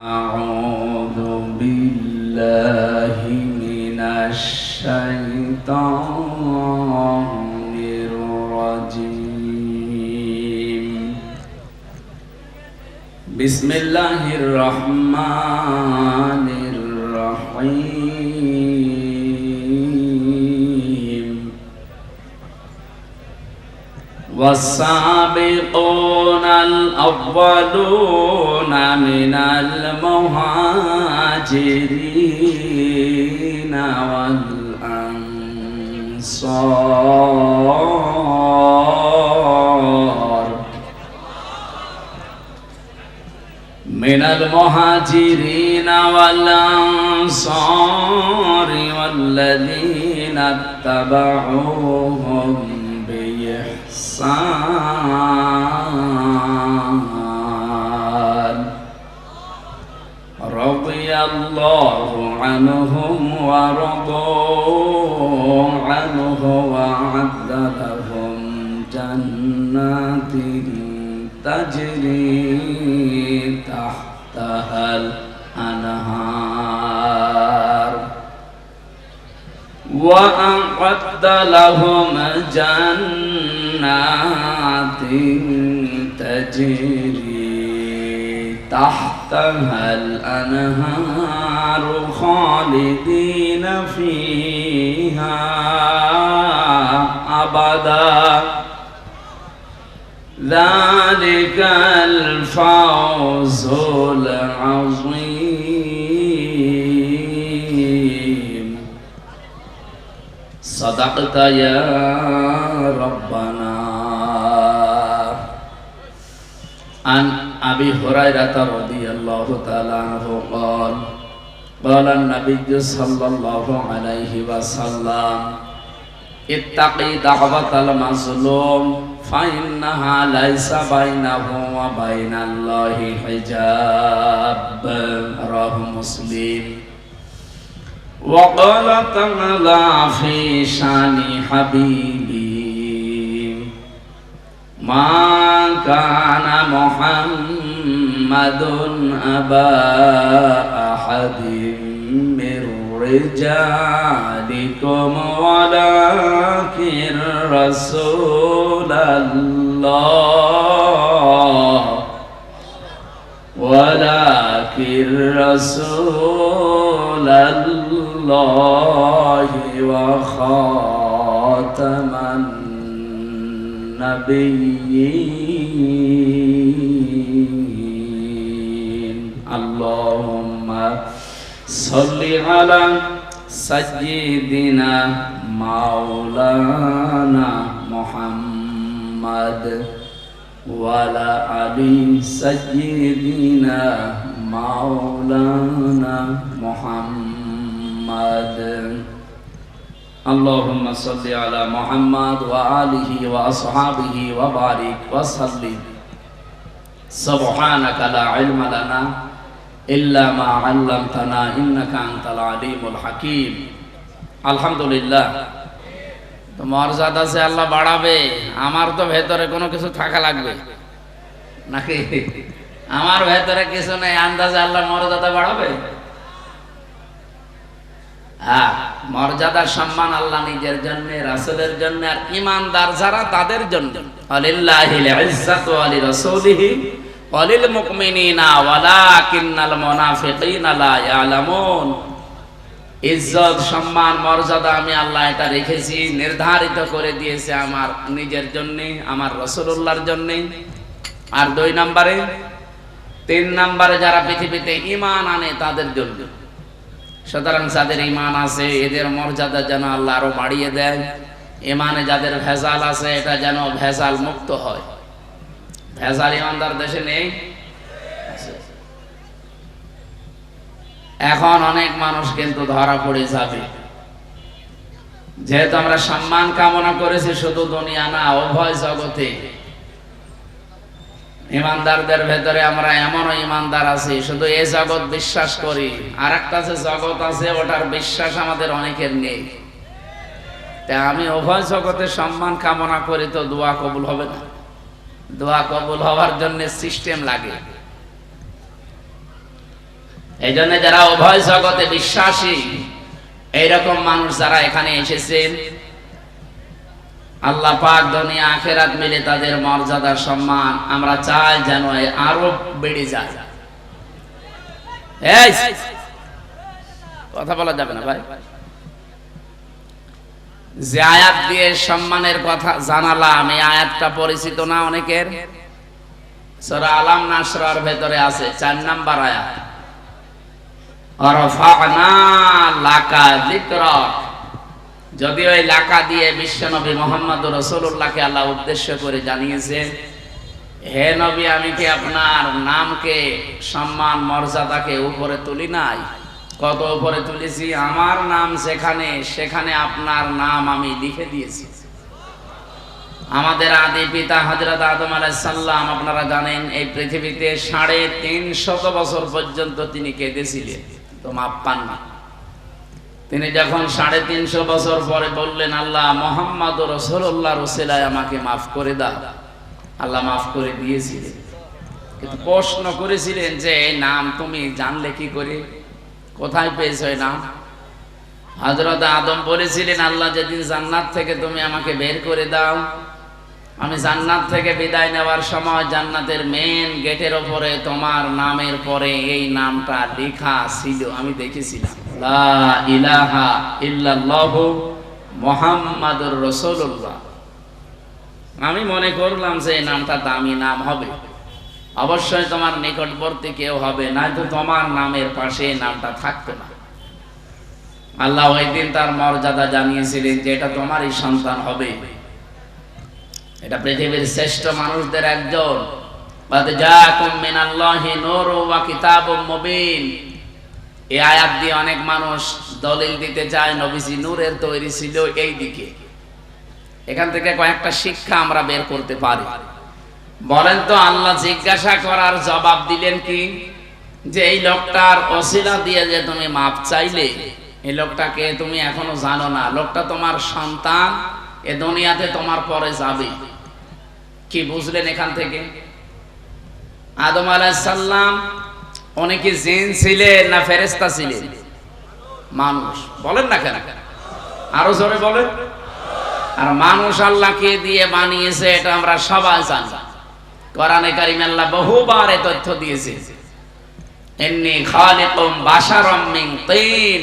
أعوذ بالله من الشيطان الرجيم بسم الله الرحمن الرحيم والسابقون الأولون من المهاجرين والأنصار والذين اتبعوهم بإحسان رضي الله عنهم ورضوا عنه وأعد لهم جنات تجري تحتها الأنهار وأعد لهم جنات تجري تحتها الأنهار خالدين فيها أبدا ذلك الفوز العظيم صدقت يا ربنا. عن أبي هريرة رضي الله تعالى عنه قال قال النبي صلى الله عليه وسلم اتقي دعوة المظلوم فإنها ليس بينه وبين الله حجاب رواه مسلم. وقال تعالى في شان حبيبي ما كان محمد أبا أحد من رجالكم ولكن رسول الله الله وخاتم النبيين. اللهم صل على سيدنا مولانا محمد وعلى آل سيدنا مولانا محمد. اللهم صل على محمد وآله وأصحابه وبارك وسلم. سبحانك لا علم لنا إلا ما علمتنا إنك أنت العليم الحكيم. আলহামদুলিল্লাহ। তো মর্যাদা সে আল্লাহ বাড়াবে, আমার তো ভেতরে কোনো কিছু থাকা লাগবে নাকি? আমার ভেতরে কিছু নেই, আন্দাজে আল্লাহ মর্যাদা বাড়াবে? হ্যাঁ, মর্যাদার সম্মান আল্লাহ নিজের জন্য, রাসূলের জন্য, আর ঈমানদার যারা তাদের জন্য। আলিল্লাহিল ইজ্জাতু ওয়া লিরাসূলিহি ওয়া লিল মুমিনিনা ওয়ালাকিন্নাল মুনাফিকিনা লা ইয়ালামুন। ইজ্জত, সম্মান, মর্যাদা আমি আল্লাহ এটা রেখেছি, নির্ধারিত করে দিয়েছে আমার নিজের জন্য, আমার রাসূলুল্লাহর জন্য। আর 2 নম্বরে, 3 নম্বরে যারা পৃথিবীতে ঈমান আনে তাদের জন্য। সুতরাং যাদের ঈমান আছে এদের মর্যাদা যেন আল্লাহ আরো বাড়িয়ে দেয়। ঈমানে যাদের ভেজাল আছে এটা যেন ভেজাল মুক্ত হয়। ভেজাল ঈমানদার দেশে নেই। এখন অনেক মানুষ কিন্তু ধরা পড়ে যাবে, যেহেতু আমরা সম্মান কামনা করেছি শুধু দুনিয়া না, উভয় জগতে। ঈমানদারদের ভেতরে আমরা এমনও ঈমানদার আছি শুধু এই জগৎ বিশ্বাস করি, আর একটা যে জগৎ আছে ওটার বিশ্বাস আমাদের অনেকের নেই। তাই আমি উভয় জগতে সম্মান কামনা করি, তো দোয়া কবুল হবে না? দোয়া কবুল হওয়ার জন্য সিস্টেম লাগে। এই জন্য যারা উভয় জগতে বিশ্বাসী, এইরকম মানুষ যারা এখানে এসেছেন, আল্লাহ পাক দুনিয়া আখিরাত মিলে তাদের মর্যাদার সম্মান আমরা চাই যেন আরো বেড়ে যায়। এই কথা বলা যাবে না ভাই। যে আয়াত দিয়ে সম্মানের কথা জানালাম, এই আয়াতটা পরিচিত না অনেকের? সূরা আলাম নাসরার ভেতরে আছে 4 নাম্বার আয়াত, ওয়ারাফা'না লাকা যিকরাক। যদিও এই লাকা দিয়ে বিশ্বনবী মুহাম্মদুর রাসূলুল্লাহকে আল্লাহ উদ্দেশ্য করে জানিয়েছেন, হে নবী, আমি কি আপনার নামকে, সম্মান মর্যাদাকে উপরে তুলি নাই? কত উপরে তুলেছি! আমার নাম যেখানে, সেখানে আপনার নাম আমি লিখে দিয়েছি। আমাদের আদি পিতা হযরত আদম আলাইহিস সালাম, আপনারা জানেন, এই পৃথিবীতে 350 বছর পর্যন্ত তিনি কেঁদেছিলেন, তো মাপ পান না। তিনি যখন 350 বছর পরে বললেন, আল্লাহ মুহাম্মদুর রাসূলুল্লাহর ওসিলায় আমাকে মাফ করে দাও, আল্লাহ মাফ করে দিয়েছিলেন। কিন্তু প্রশ্ন করেছিলেন যে এই নাম তুমি জানলে কি করে, কোথায় পেয়েছো এই নাম? হযরত আদম বলেছিলেন, আল্লাহ যেদিন জান্নাত থেকে তুমি আমাকে বের করে দাও, আমি জান্নাত থেকে বিদায় নেওয়ার সময় জান্নাতের মেন গেটের উপরে তোমার নামের পরে এই নামটা লেখা ছিল, আমি দেখেছিলাম, লা ইলাহা ইল্লাল্লাহু মুহাম্মাদুর রাসূলুল্লাহ। আমি মনে করলাম যে এই নামটা দামি নাম হবে, অবশ্যই তোমার নিকটবর্তী কেউ হবে, নয়তো তোমার নামের পাশে এই নামটা থাকতো না। আল্লাহ ওই দিন তার মর্যাদা জানিয়েছিলেন যে এটা তোমারই সন্তান হবে, এটা পৃথিবীর শ্রেষ্ঠ মানুষদের একজন। বাদ জাকুম মিনাল্লাহি নূরুন ওয়া কিতাবুম মুবিন। এই আয়াত দিয়ে অনেক মানুষ দলিল দিতে চায় নবীজি নূরের তৈরি ছিল এই দিকে। এখান থেকে কয়েকটা শিক্ষা আমরা বের করতে পারি। বলেন তো, আল্লাহ জিজ্ঞাসা করার জবাব দিলেন কি, যে এই লোকটার ওসিলা দিয়ে যে তুমি মাপ চাইলে, এই লোকটাকে তুমি এখনো জানো না, লোকটা তোমার সন্তান, এ দুনিয়াতে তোমার পরে যাবে। কি বুঝলেন এখান থেকে? আদম আলাইহিস সালাম অনেকে জিন ছিলেন না ফেরেশতা ছিলেন? মানুষ। বলেন না কেন? আরো জোরে বলেন। আর মানুষ আল্লাহকে দিয়ে বানিয়েছে, এটা আমরা সবাই জানি। কোরআনে কারিমে আল্লাহ বহুবার এই তথ্য দিয়েছে, ইন্নী খালিকুম বাশারাম মিন তিন,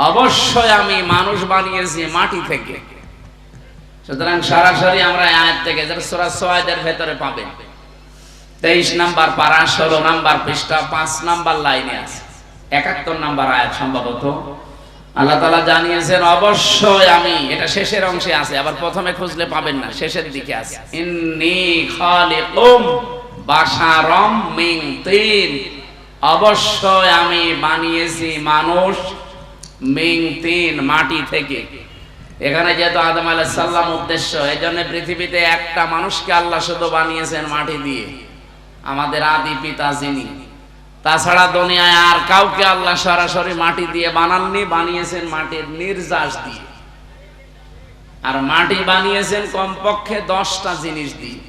অবশ্যই আমি মানুষ বানিয়েছি মাটি থেকে। সুতরাং সরাসরি আমরা আয়াত থেকে, যারা সূরা সুয়াদের ভেতরে পাবেন, 23 নাম্বার পারা 16 নাম্বার পৃষ্ঠা 5 নাম্বার লাইনে আছে, 71 নাম্বার আয়াত সম্ভবত। আল্লাহ তাআলা জানিয়েছেন অবশ্যই আমি, এটা শেষের অংশে আছে, আবার প্রথমে খুঁজলে পাবেন না, শেষের দিকে আছে, ইন্নী খালিকুম বাশারাম মিন তিন, অবশ্যই আমি বানিয়েছি মানুষ মিন তিন, মাটি থেকে। এখানে যেহেতু আদম আলাইহিস সালাম উদ্দেশ্য, এজন্য পৃথিবীতে একটা মানুষকে আল্লাহ শুধু বানিয়েছেন মাটি দিয়ে, আমাদের আদি পিতা যিনি। তাছাড়া দুনিয়ায় আর কাউকে আল্লাহ সরাসরি মাটি দিয়ে বানাননি, বানিয়েছেন মাটির নির্যাস দিয়ে। আর মাটি বানিয়েছেন কমপক্ষে 10টা জিনিস দিয়ে।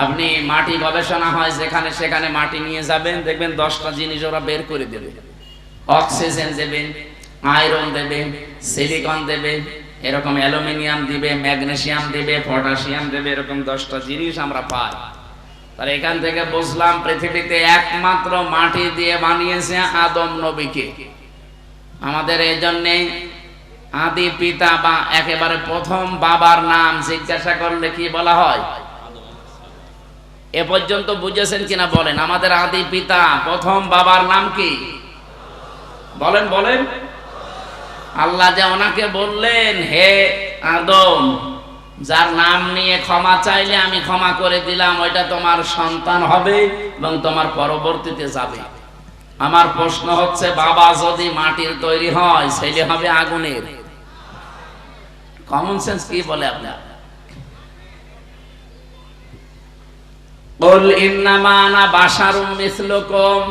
আপনি মাটি গবেষণা হয় যেখানে সেখানে মাটি নিয়ে যাবেন, দেখবেন 10টা জিনিস ওরা বের করে দেবে। অক্সিজেন দেবে, আয়রন দেবে, সিলিকন দেবে, এরকম অ্যালুমিনিয়াম দিবে, ম্যাগনেসিয়াম দিবে, পটাশিয়াম দেবে, এরকম 10টা জিনিস আমরা পাই। তাহলে এখান থেকে বুঝলাম পৃথিবীতে একমাত্র মাটি দিয়ে বানিয়েছে আদম নবীকে। আমাদের এই জন্যে আদি পিতা বা একেবারে প্রথম বাবার নাম জিজ্ঞাসা করলে কি বলা হয়? এ পর্যন্ত বুঝেছেন কিনা বলেন? আমাদের আদি পিতা প্রথম বাবার নাম কি? বলেন বলেন। আল্লাহ যে ওনাকে বললেন, হে আদম, যার নাম নিয়ে ক্ষমা চাইলে আমি ক্ষমা করে দিলাম, ওইটা তোমার সন্তান হবে এবং তোমার পরবর্তীতে যাবে। আমার প্রশ্ন হচ্ছে, বাবা যদি মাটির তৈরি হয়, ছেলে হবে আগুনের। কমন সেন্স কি বলে আপনার? বল ইন্নামা আনা বাশারুম মিসলুকুম,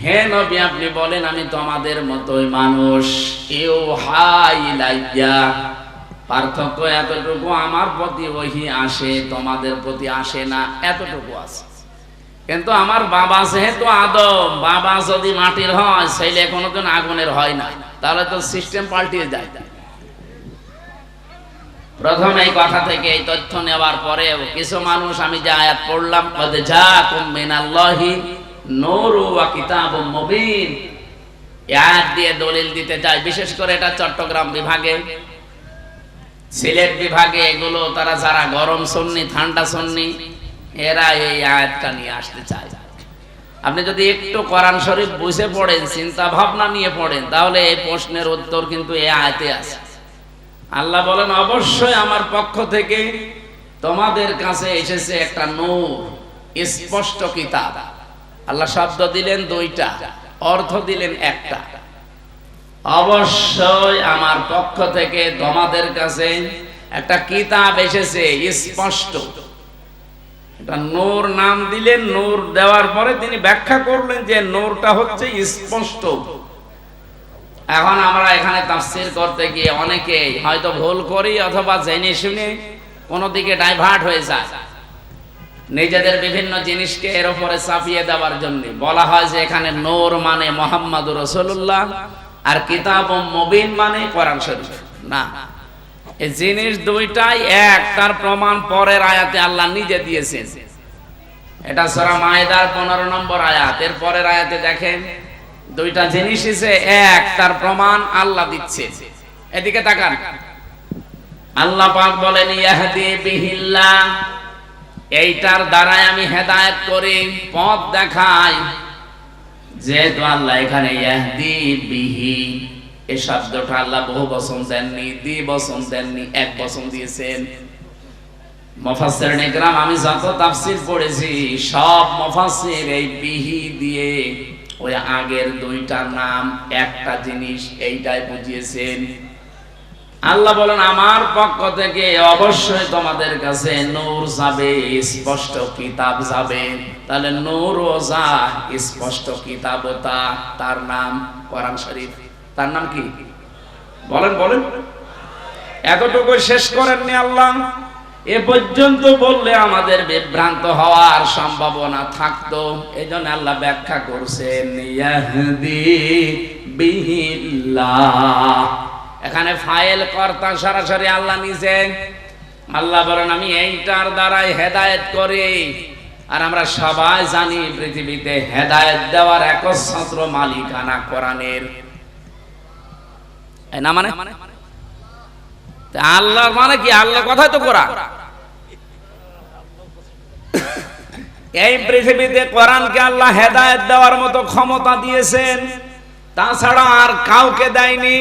হে নবী আপনি বলেন আমি তোমাদের মতোই মানুষ। ইউহা ইলাইয়া, পার্থক্য এতটুকু, আমার প্রতি ওহী আসে, তোমাদের প্রতি আসে না, এতটুকু আছে। কিন্তু আমার বাবা যেহেতু আদম, বাবা যদি মাটির হয় ছেলে কোনোদিন আগুনের হয় না, তাহলে তো সিস্টেম পাল্টিয়ে যায়। প্রথম এই কথা থেকে এই তথ্য নেওয়ার পরে কিছু মানুষ, আমি যে আয়াত পড়লাম, কদ জাআকুম মিনাল্লাহি নূরুন ওয়া কিতাবুম মুবিন, আয়াত দিয়ে দলিল দিতে চায়। বিশেষ করে এটা চট্টগ্রাম বিভাগে, সিলেট বিভাগে এগুলো তারা যারা গরম সুন্নি ঠান্ডা সুন্নি এরা এই আয়াতটা নিয়ে আসতে চায়। আপনি যদি একটু কোরআন শরীফ বুঝে পড়েন, চিন্তা ভাবনা নিয়ে পড়েন, তাহলে এই প্রশ্নের উত্তর কিন্তু এই আয়াতে আছে। আল্লাহ বলেন, অবশ্যই আমার পক্ষ থেকে তোমাদের কাছে এসেছে একটা নূর, স্পষ্ট কিতাব। আল্লাহ শব্দ দিলেন দুইটা, অর্থ দিলেন একটা। অবশ্যই আমার পক্ষ থেকে তোমাদের কাছে একটা কিতাব এসেছে স্পষ্ট। এটা নূর নাম দিলেন, নূর দেওয়ার পরে তিনি ব্যাখ্যা করলেন যে নূরটা হচ্ছে স্পষ্ট। এখন আমরা এখানে তাফসীর করতে গিয়ে অনেকে হয়তো ভুল করি অথবা জেনে শুনে কোনো দিকে ডাইভার্ট হয়ে যায়। নিজেদের বিভিন্ন জিনিসকে এর উপরে চাপিয়ে দেওয়ার জন্য বলা হয় যে এখানে নূর মানে মুহাম্মাদুর রাসূলুল্লাহ আর কিতাবুম মুবিন মানে কোরআন শরীফ। না, এই জিনিস দুইটাই এক, তার প্রমাণ পরের আয়াতে আল্লাহ নিজে দিয়েছেন। এটা সূরা মায়েদার 15 নম্বর আয়াত। এর পরের আয়াতে দেখেন দুইটা জিনিসই যে এক, তার প্রমাণ আল্লাহ দিচ্ছে। এদিকে তাকান, আল্লাহ পাক বলেন ইয়াহদি বিহিল্লাহ, এইটার দ্বারাই আমি হেদায়েত করি, পথ দেখাই। যেহেতু আল্লাহ এখানে ইয়াহদি বিহি এই শব্দটা আল্লাহ বহু বচন দেননি, দ্বিবচন দেননি, এক বচন দিয়েছেন। মুফাসসিরিন ইকরাম, আমি যত তাফসীর পড়েছি সব মুফাসসির এই বিহি দিয়ে ওই আগের দুইটার নাম একটা জিনিস এইটাই বুঝিয়েছেন। আল্লাহ বলেন আমার পক্ষ থেকে অবশ্যই তোমাদের কাছে নূর যাবে, স্পষ্ট কিতাব যাবে। তাহলে নূর ও যা, স্পষ্ট কিতাব ও তা, তার নাম কোরআন শরীফ। তার নাম কি বলেন বলেন? এতটুকু শেষ করেননি আল্লাহ, এ পর্যন্ত বললে আমাদের বিভ্রান্ত হওয়ার সম্ভাবনা থাকতো। এই জন্য আল্লাহ ব্যাখ্যা করছেন ইয়াহদি বিহিল্লাহ। এখানে ফাইল কর্তা সরাসরি আল্লাহ নিজে। আল্লাহ বলেন আমি এইটার দ্বারাই হেদায়েত করি। আর আমরা সবাই জানি পৃথিবীতে হেদায়েত দেওয়ার একচ্ছত্র মালিকানা কোরআনের। না মানে আল্লাহর মানে কি? আল্লাহর কথাই তো কোরআন। এই পৃথিবীতে কোরআনকে আল্লাহ হেদায়েত দেওয়ার মতো ক্ষমতা দিয়েছেন, তাছাড়া আর কাউকে দেয়নি।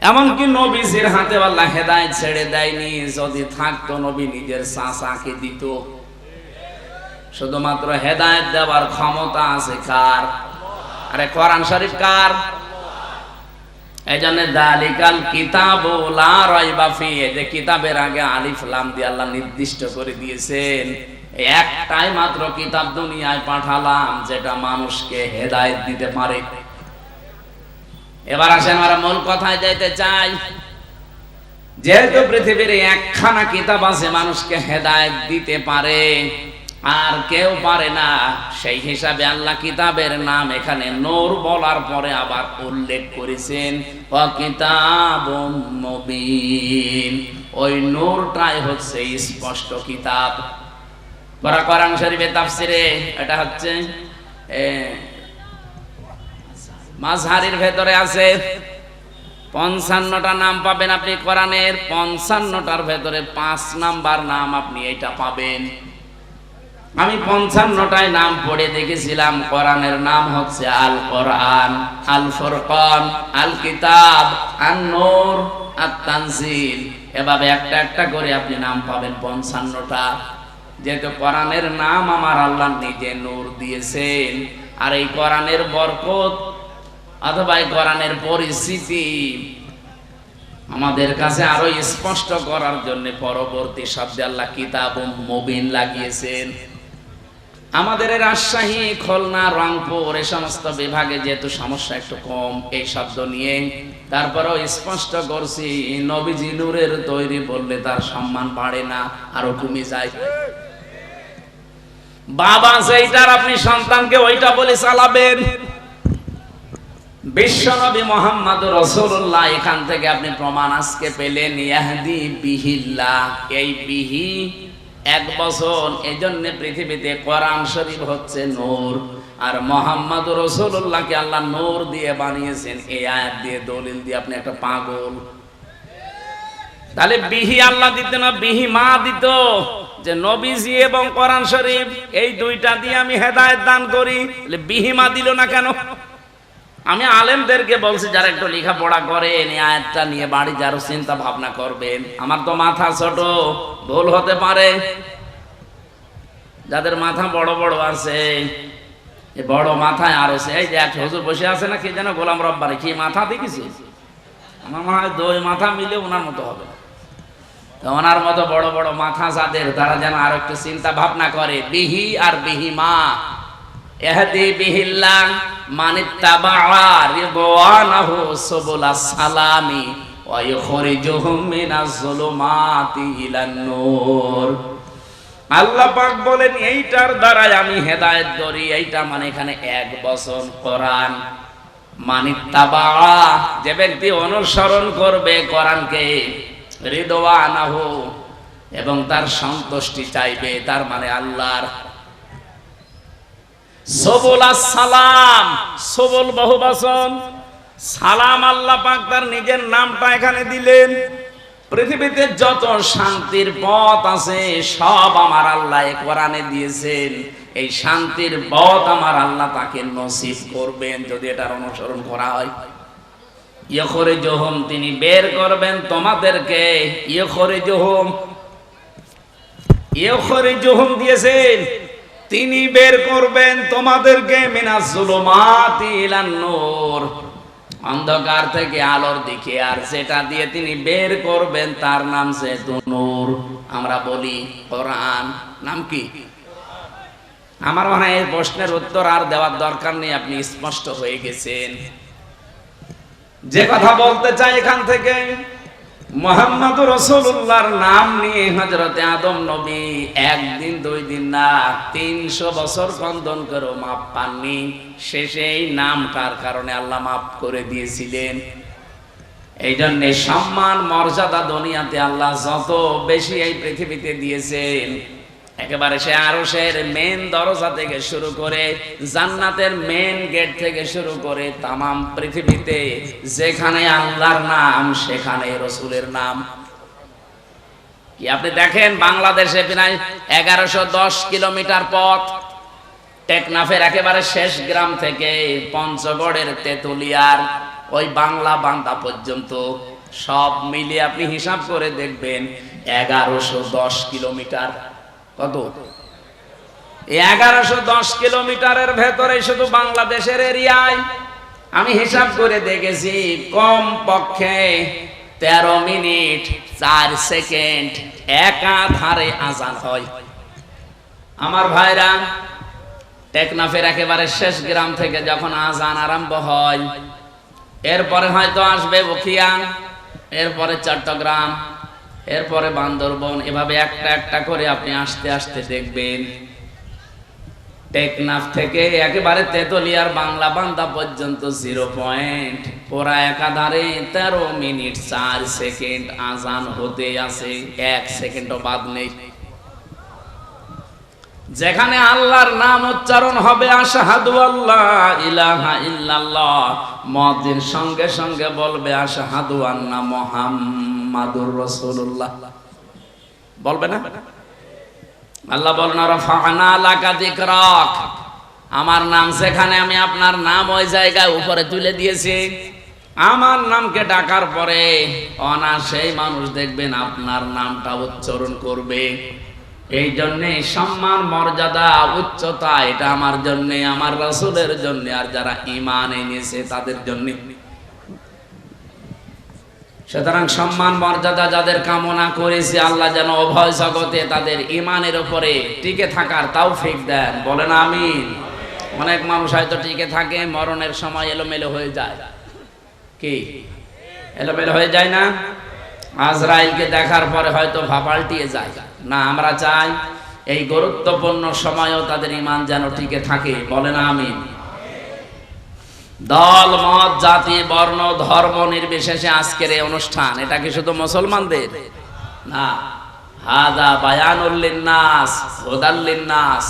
এমনকি নবীজির হাতে আল্লাহ হেদায়েত ছেড়ে দেয়নি। যদি থাকতো নবী নিজের চাচাকে দিত। শুধুমাত্র হেদায়েত দেওয়ার ক্ষমতা আছে কার? আরে কোরআন শরীফ কার? এইজন্য যালিকাল কিতাবু লা রাইবা ফিহি, যে কিতাবের আগে আলিফ লাম দিয়ে আল্লাহ নির্দিষ্ট করে দিয়েছেন একটাই মাত্র কিতাব দুনিয়ায় পাঠালাম যেটা মানুষকে হেদায়েত দিতে পারে। এবার আসেন আমরা মূল কথায় যাইতে চাই। যেহেতু পৃথিবীর একখানা কিতাব আছে মানুষকে হেদায়েত দিতে পারে, আর কেউ পারে না, সেই হিসাবে আল্লাহ কিতাবের নাম এখানে নূর বলার পরে আবার উল্লেখ করেছেন ওয়া কিতাবুম মুবিন। ওই নূরটাই হচ্ছে স্পষ্ট কিতাব। কোরআন শরীফের তাফসিরে এটা হচ্ছে মাযহারের ভেতরে আছে 55টা নাম পাবেন আপনি কোরআনের। 55টার ভেতরে 5 নাম্বার নাম আপনি এটা পাবেন। আমি 55টায় নাম পড়ে দেখেছিলাম। কোরআনের নাম হচ্ছে আল কোরআন, আল ফুরকান, আল কিতাব, আন নূর, আত তানজিল। এভাবে একটা একটা করে আপনি নাম পাবেন 55টা। যেহেতু কোরআনের নাম আমার আল্লাহ নিজে নূর দিয়েছেন, আর এই কোরআনের বরকত অথবা এই কোরআনের পরিস্থিতি আমাদের কাছে আরো স্পষ্ট করার জন্য পরবর্তী শব্দে আল্লাহ কিতাবুম মুবিন লাগিয়েছেন। আমাদের রাজশাহী, খুলনা, রংপুর এই সমস্ত বিভাগে যেহেতু সমস্যা একটু কম এই শব্দ নিয়ে, তারপরেও স্পষ্ট করছি নবীজি নূরের তৈরি বললে তার সম্মান বাড়ে না, আরো কমে যায়। বাবা সেইটার আপনি সন্তানকে ওইটা বলে চালাবেন। বিশ্বনবী মুহাম্মদ রাসূলুল্লাহ, এখান থেকে আপনি প্রমাণ আজকে পেলেন। ইয়াহদি বিহিল্লাহ, এই বিহি 1 বছর। এজন্য পৃথিবীতে কোরআন শরীফ হচ্ছে নূর, আর মুহাম্মদ রাসূলুল্লাহকে আল্লাহ নূর দিয়ে বানিয়েছেন। এই আয়াত দিয়ে, দলিল দিয়ে আপনি একটা পাগল। তাহলে বিহি আল্লাহ দিত না, বিহি মা দিত, যে নবীজি এবং কোরআন শরীফ এই দুইটা দিয়ে আমি হেদায়েত দান করি। বিহি মা দিল না কেন? আমি আলেমদেরকে বলছি, যারা একটু লেখাপড়া করেন, এই আয়াতটা নিয়ে বাড়ি যারও চিন্তা ভাবনা করবেন। আমার তো মাথা ছোট, ভুল হতে পারে। যাদের মাথা বড় বড় আছে, এই বড় মাথায় আরো এই যে এক হুজুর বসে আছে না, কি যেন গোলাম রব্বানি, কি মাথা দেখেছি, আমার মনে হয় 2 মাথা মিলে ওনার মতো হবে। তো ওনার মতো বড় বড় মাথা যাদের, তারা যেন আর একটু চিন্তা ভাবনা করে। বিহি আর বিহিমা, ইহদি বিহিল্লাহ মানিত্তাবা রিদওয়ানাহু সুবুলাস সালামি ওয়া ইখরিজুহুম মিনাজ যুলুমাতি ইলান নূর। আল্লাহ পাক বলেন, এইটার দ্বারাই আমি হেদায়েত করি। এইটা মানে এখানে 1 বছর কোরআন। মানিত্তাবা, যে ব্যক্তি অনুসরণ করবে কোরআনকে, রিদওয়ানাহু, এবং তার সন্তুষ্টি চাইবে, তার মানে আল্লাহর। সুবুলাস সালাম, সুবুল বহুবচন, সালাম আল্লাহ পাক তার নিজের নামটা এখানে দিলেন। পৃথিবীতে যত শান্তির পথ আছে সব আমার আল্লাহ এই কোরআনে দিয়েছেন। এই শান্তির পথ আমার আল্লাহ তাকে নসিব করবেন যদি এটার অনুসরণ করা হয়। ইখরিজুহুম, তিনি বের করবেন তোমাদেরকে। ইখরিজুহুম দিয়েছেন, তিনি বের করবেন তোমাদেরকে মিনাজ যুলুমাতি ইলান নূর, অন্ধকার থেকে আলোর দিকে। আর যেটা দিয়ে তিনি বের করবেন তার নাম সে নূর। আমরা বলি কোরআন, নাম কি? আমার মনে হয় এই প্রশ্নের উত্তর আর দেওয়ার দরকার নেই, আপনি স্পষ্ট হয়ে গেছেন। যে কথা বলতে চাই এখান থেকে, মুহাম্মদ রাসূলুল্লাহর নাম নিয়ে হযরতে আদম নবী 1 দিন 2 দিন না 300 বছর খণ্ডন করে মাপ পাননি। শেষে এই নামটার কারণে আল্লাহ মাফ করে দিয়েছিলেন। এই জন্য সম্মান মর্যাদা দুনিয়াতে আল্লাহ যত বেশি এই পৃথিবীতে দিয়েছেন, একেবারে সে আরশের মেন দরজা থেকে শুরু করে, জান্নাতের মেন গেট থেকে শুরু করে, তামাম পৃথিবীতে যেখানে আল্লাহর নাম সেখানে রাসূলের নাম। কি আপনি দেখেন, বাংলাদেশে প্রায় 1110 কিলোমিটার পথ, টেকনাফের একেবারে শেষ গ্রাম থেকে পঞ্চগড়ের তেতুলিয়ার ওই বাংলা বান্দা পর্যন্ত সব মিলিয়ে আপনি হিসাব করে দেখবেন 1110 কিলোমিটার। কত? 1110 কিলোমিটারের ভেতরে শুধু বাংলাদেশের এরিয়ায় আমি হিসাব করে দেখেছি কম পক্ষে 13 মিনিট 4 সেকেন্ড একাধারে আজান হয়। আমার ভাইরা, টেকনাফের একেবারে শেষ গ্রাম থেকে যখন আজান আরম্ভ হয়, এরপরে হয়তো আসবে বখিয়া, এরপরে চট্টগ্রাম, এরপরে বান্দরবন, এভাবে একটা একটা করে আপনি আস্তে আস্তে দেখবেন টেকনাফ থেকে একেবারে তেতুলিয়ার বাংলা বান্দা পর্যন্ত 0 পয়েন্ট পুরা একাধারে 13 মিনিট 4 সেকেন্ড আজান হতে আছে, 1 সেকেন্ডও বাদ নেই। যেখানে আল্লাহর নাম উচ্চারণ হবে, আশহাদু আল্লা ইলাহা ইল্লাল্লাহ, মুয়াজ্জিন সঙ্গে সঙ্গে বলবে আশহাদু আন্না মুহাম্মাদুর রাসূলুল্লাহ, বলবে না? আল্লাহ বলেন রাফা'না লাকা যিকরাক, আমার নাম যেখানে, আমি আপনার নাম ওই জায়গায় উপরে তুলে দিয়েছি। আমার নামকে ডাকার পরে অনায়াসেই মানুষ দেখবেন আপনার নামটা উচ্চারণ করবে। এই জন্য সম্মান মর্যাদা উচ্চতা এটা আমার জন্য, আমার রাসূলের জন্য, আর যারা ঈমান এনেছে তাদের জন্য। সুতরাং সম্মান মর্যাদা যাদের কামনা করেছে, আল্লাহ যেন উভয় জগতে তাদের ঈমানের উপরে টিকে থাকার তৌফিক দেন, বলেন আমিন। অনেক মানুষ হয়তো টিকে থাকে, মরণের সময় এলোমেলো হয়ে যায়। কি এলোমেলো হয়ে যায় না? আজরাইলকে দেখার পরে হয়তো পাল্টিয়ে যায় না। আমরা চাই এই গুরুত্বপূর্ণ সময়ও তাদের ঈমান যেন টিকে থাকে, বলেন আমিন। দল মত জাতি বর্ণ ধর্ম নির্বিশেষে আজকের এই অনুষ্ঠান, এটা কি শুধু মুসলমানদের না, হাদা বায়ানুল লিন্নাস হুদাল লিন্নাস,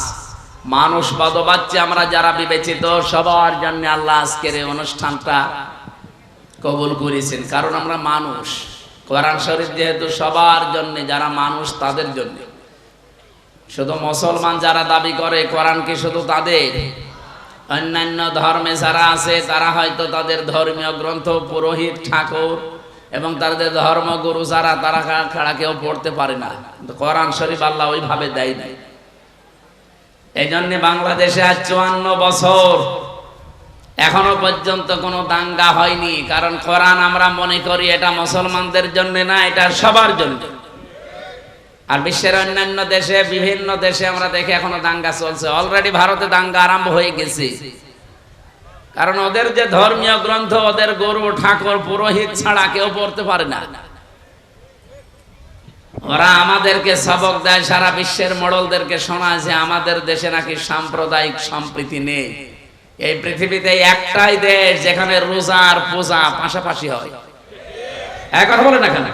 মানুষ বাচ্চা আমরা যারা বিবেচিত সবার জন্য আল্লাহ আজকের এই অনুষ্ঠানটা কবুল করেছেন। কারণ আমরা মানুষ, কোরআন শরীফ যেহেতু সবার জন্য, যারা মানুষ তাদের জন্য। শুধু মুসলমান যারা দাবি করে কোরআন কি শুধু তাদের, অন্যান্য ধর্মে যারা আছে তারা হয়তো তাদের ধর্মীয় গ্রন্থ পুরোহিত ঠাকুর এবং তাদের ধর্মগুরু যারা, তারা ছাড়া কেউ পড়তে পারে না। কোরআন শরীফ আল্লাহ ওইভাবে দেয় নাই। এই জন্য বাংলাদেশে আজ 54 বছর এখনো পর্যন্ত কোনো দাঙ্গা হয়নি। কারণ কোরআন আমরা মনে করি এটা মুসলমানদের জন্য না, এটা সবার জন্য। আর বিশ্বের অন্যান্য দেশে, বিভিন্ন দেশে আমরা দেখি এখনো দাঙ্গা চলছে। অলরেডি ভারতে দাঙ্গা আরম্ভ হয়ে গেছে। কারণ ওদের যে ধর্মীয় গ্রন্থ, ওদের গুরু ঠাকুর পুরোহিত ছাড়া কেউ পড়তে পারে না। ওরা আমাদেরকে সবক দেয়, সারা বিশ্বের মোড়লদেরকে শোনায় যে আমাদের দেশে নাকি সাম্প্রদায়িক সম্প্রীতি নেই। এই পৃথিবীতে একটাই দেশ যেখানে রোজা আর পূজা পাশাপাশি হয়। এক কথা বলে না কেন?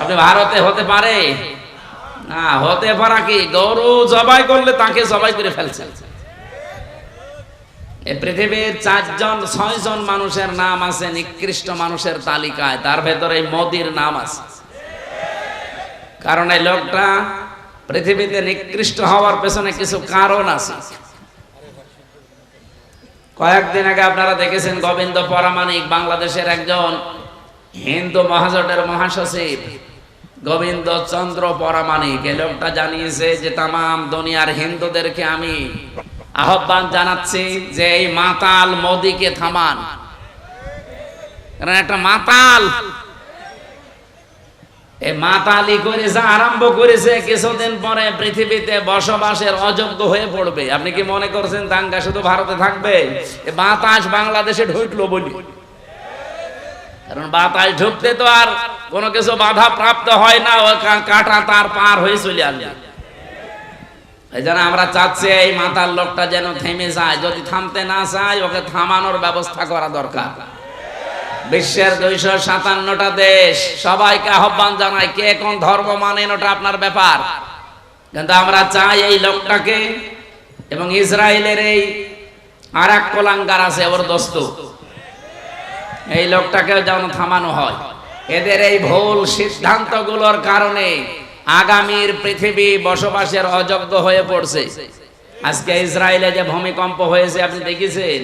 আপনি ভারতে হতে পারে না, হতে পারা কি গরু জবাই করলে তাকে জবাই করে ফেলছে। এই পৃথিবীর 4-6 জন মানুষের নাম আছে নিকৃষ্ট মানুষের তালিকায়, তার ভেতরে মোদির নাম আছে। কারণ এই লোকটা পৃথিবীতে নিকৃষ্ট হওয়ার পেছনে কিছু কারণ আছে। কয়েকদিন আগে আপনারা দেখেছেন গোবিন্দ পরামানিক, বাংলাদেশের একজন হিন্দু মহাজোটের মহাসচিব গোবিন্দ চন্দ্র পরামানিক, এই লোকটা জানিয়েছে যে তামাম দুনিয়ার হিন্দুদেরকে আমি আহ্বান জানাচ্ছি যে এই মাতাল মোদিকে থামান। কারণ একটা মাতাল, এই মাতালি করে যা আরম্ভ করেছে কিছুদিন পরে পৃথিবীতে বসবাসের অযোগ্য হয়ে পড়বে। আপনি কি মনে করছেন দাঙ্গা শুধু ভারতে থাকবে? বাতাস বাংলাদেশে ঢুকলো বলি, কারণ বাতাস ঢুকতে তো আর কোনো কিছু বাধা প্রাপ্ত হয় না, ও কাটা তার পার হয়ে চলে আসবে। এই জন্য আমরা চাচ্ছি এই মাতাল লোকটা যেন থেমে যায়। যদি থামতে না চায়, ওকে থামানোর ব্যবস্থা করা দরকার। বিশ্বের 257টা দেশ সবাইকে আহ্বান জানায়, কে কোন ধর্ম মানেন ওটা আপনার ব্যাপার, কিন্তু আমরা চাই এই লোকটাকে, এবং ইসরায়েলের এই আর এক কোলাঙ্গার আছে ওর দোস্ত, এই লোকটাকে যেন থামানো হয়। এদের এই ভুল সিদ্ধান্তগুলোর কারণে আগামীর পৃথিবী বসবাসের অযোগ্য হয়ে পড়ছে। আজকে ইসরায়েলে যে ভূমিকম্প হয়েছে আপনি দেখেছেন,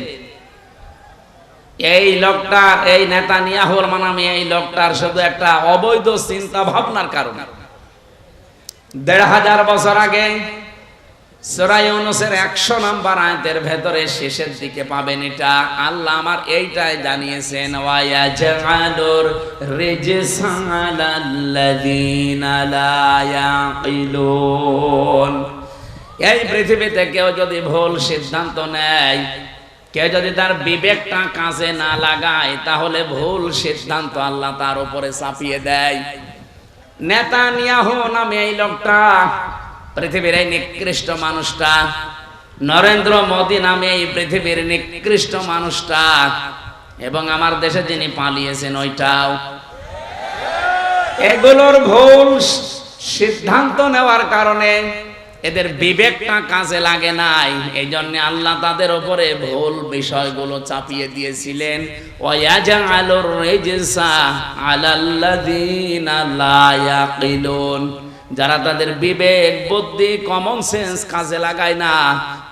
এই লোকটার, এই নেতানিয়াহুর নামে এই লোকটার শুধু একটা অবৈধ চিন্তা ভাবনার কারণে। 1500 বছর আগে সূরা ইউনূসের 100 নম্বর আয়াতের ভেতরে শেষের দিকে পাবেন এটা, আল্লাহ আমার এইটাই জানিয়েছেন, ওয়া ইয়াজআলুর রিজসা আলাল্লাযীনা লা ইয়াকিলুন। এই পৃথিবীতে কেউ যদি ভুল সিদ্ধান্ত নেয়, কেউ যদি তার বিবেকটা কাজে না লাগায়, তাহলে ভুল সিদ্ধান্ত আল্লাহ তার উপরে চাপিয়ে দেয়। নেতানিয়াহু নামে এই লোকটা, পৃথিবীর এই নিকৃষ্ট মানুষটা, নরেন্দ্র মোদী নামে এই পৃথিবীর নিকৃষ্ট মানুষটা, এবং আমার দেশে যিনি পালিয়েছেন ওইটাও, এগুলোর ভুল সিদ্ধান্ত নেওয়ার কারণে এদের বিবেকটা কাজে লাগে নাই। এই জন্য আল্লাহ তাদের উপরে ভুল বিষয়গুলো চাপিয়ে দিয়েছিলেন। ওয়ায়াজআলুর রিজসা আলাল্লাযীনা লা ইয়াকিলুন, যারা তাদের বিবেক বুদ্ধি কমন সেন্স কাজে লাগায় না,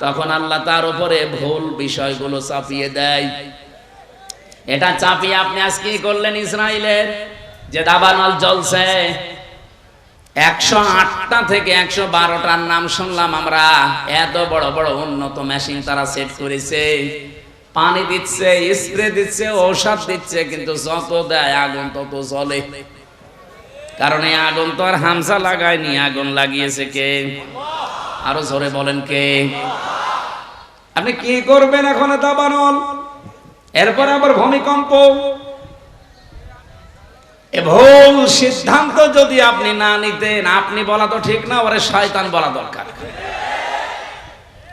তখন আল্লাহ তার উপরে ভুল বিষয়গুলো চাপিয়ে দেয়। এটা চাপিয়ে আপনি আজকে কি করলেন? ইসরায়েলের যে দাবানল জ্বলছে, 108টা থেকে 112টার নাম শুনলাম আমরা। এত বড় বড় উন্নত মেশিন তারা সেট করেছে, পানি দিচ্ছে, স্প্রে দিচ্ছে, ঔষধ দিচ্ছে, কিন্তু যত দেয় আগুন তত জ্বলে। কারণ এই আগুন তো আর হামসা লাগায়নি, আগুন লাগিয়েছে কে? আরো জোরে বলেন কে? আপনি কি করবেন এখন? দাবানল, এরপরে আবার ভূমিকম্প, এ ভুল সিদ্ধান্ত যদি আপনি না নিতেন, আপনি বলা তো ঠিক না, ওরে শয়তান বলা দরকার।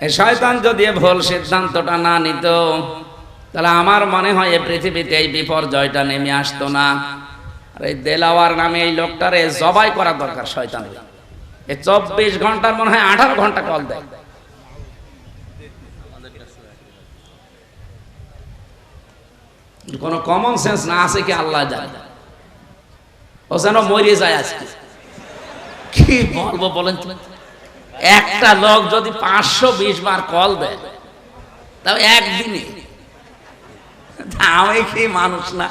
এই শয়তান যদি ভুল সিদ্ধান্তটা না নিত, তাহলে আমার মনে হয় এই পৃথিবীতে এই বিপর্যয়টা নেমে আসতো না। আর এই দেলাওয়ার নামে এই লোকটারে জবাই করা দরকার শয়তান। এই 24 ঘন্টার মনে হয় 18 ঘন্টা কল দেয়। কোন কমন সেন্স না আছে কি আল্লাহ জানে। ও যেন মরে যায় আজকে। কি বলবো বলেন তো? একটা লোক যদি 520 বার কল দেয়, তাও একদিনে, আমি কি মানুষ না?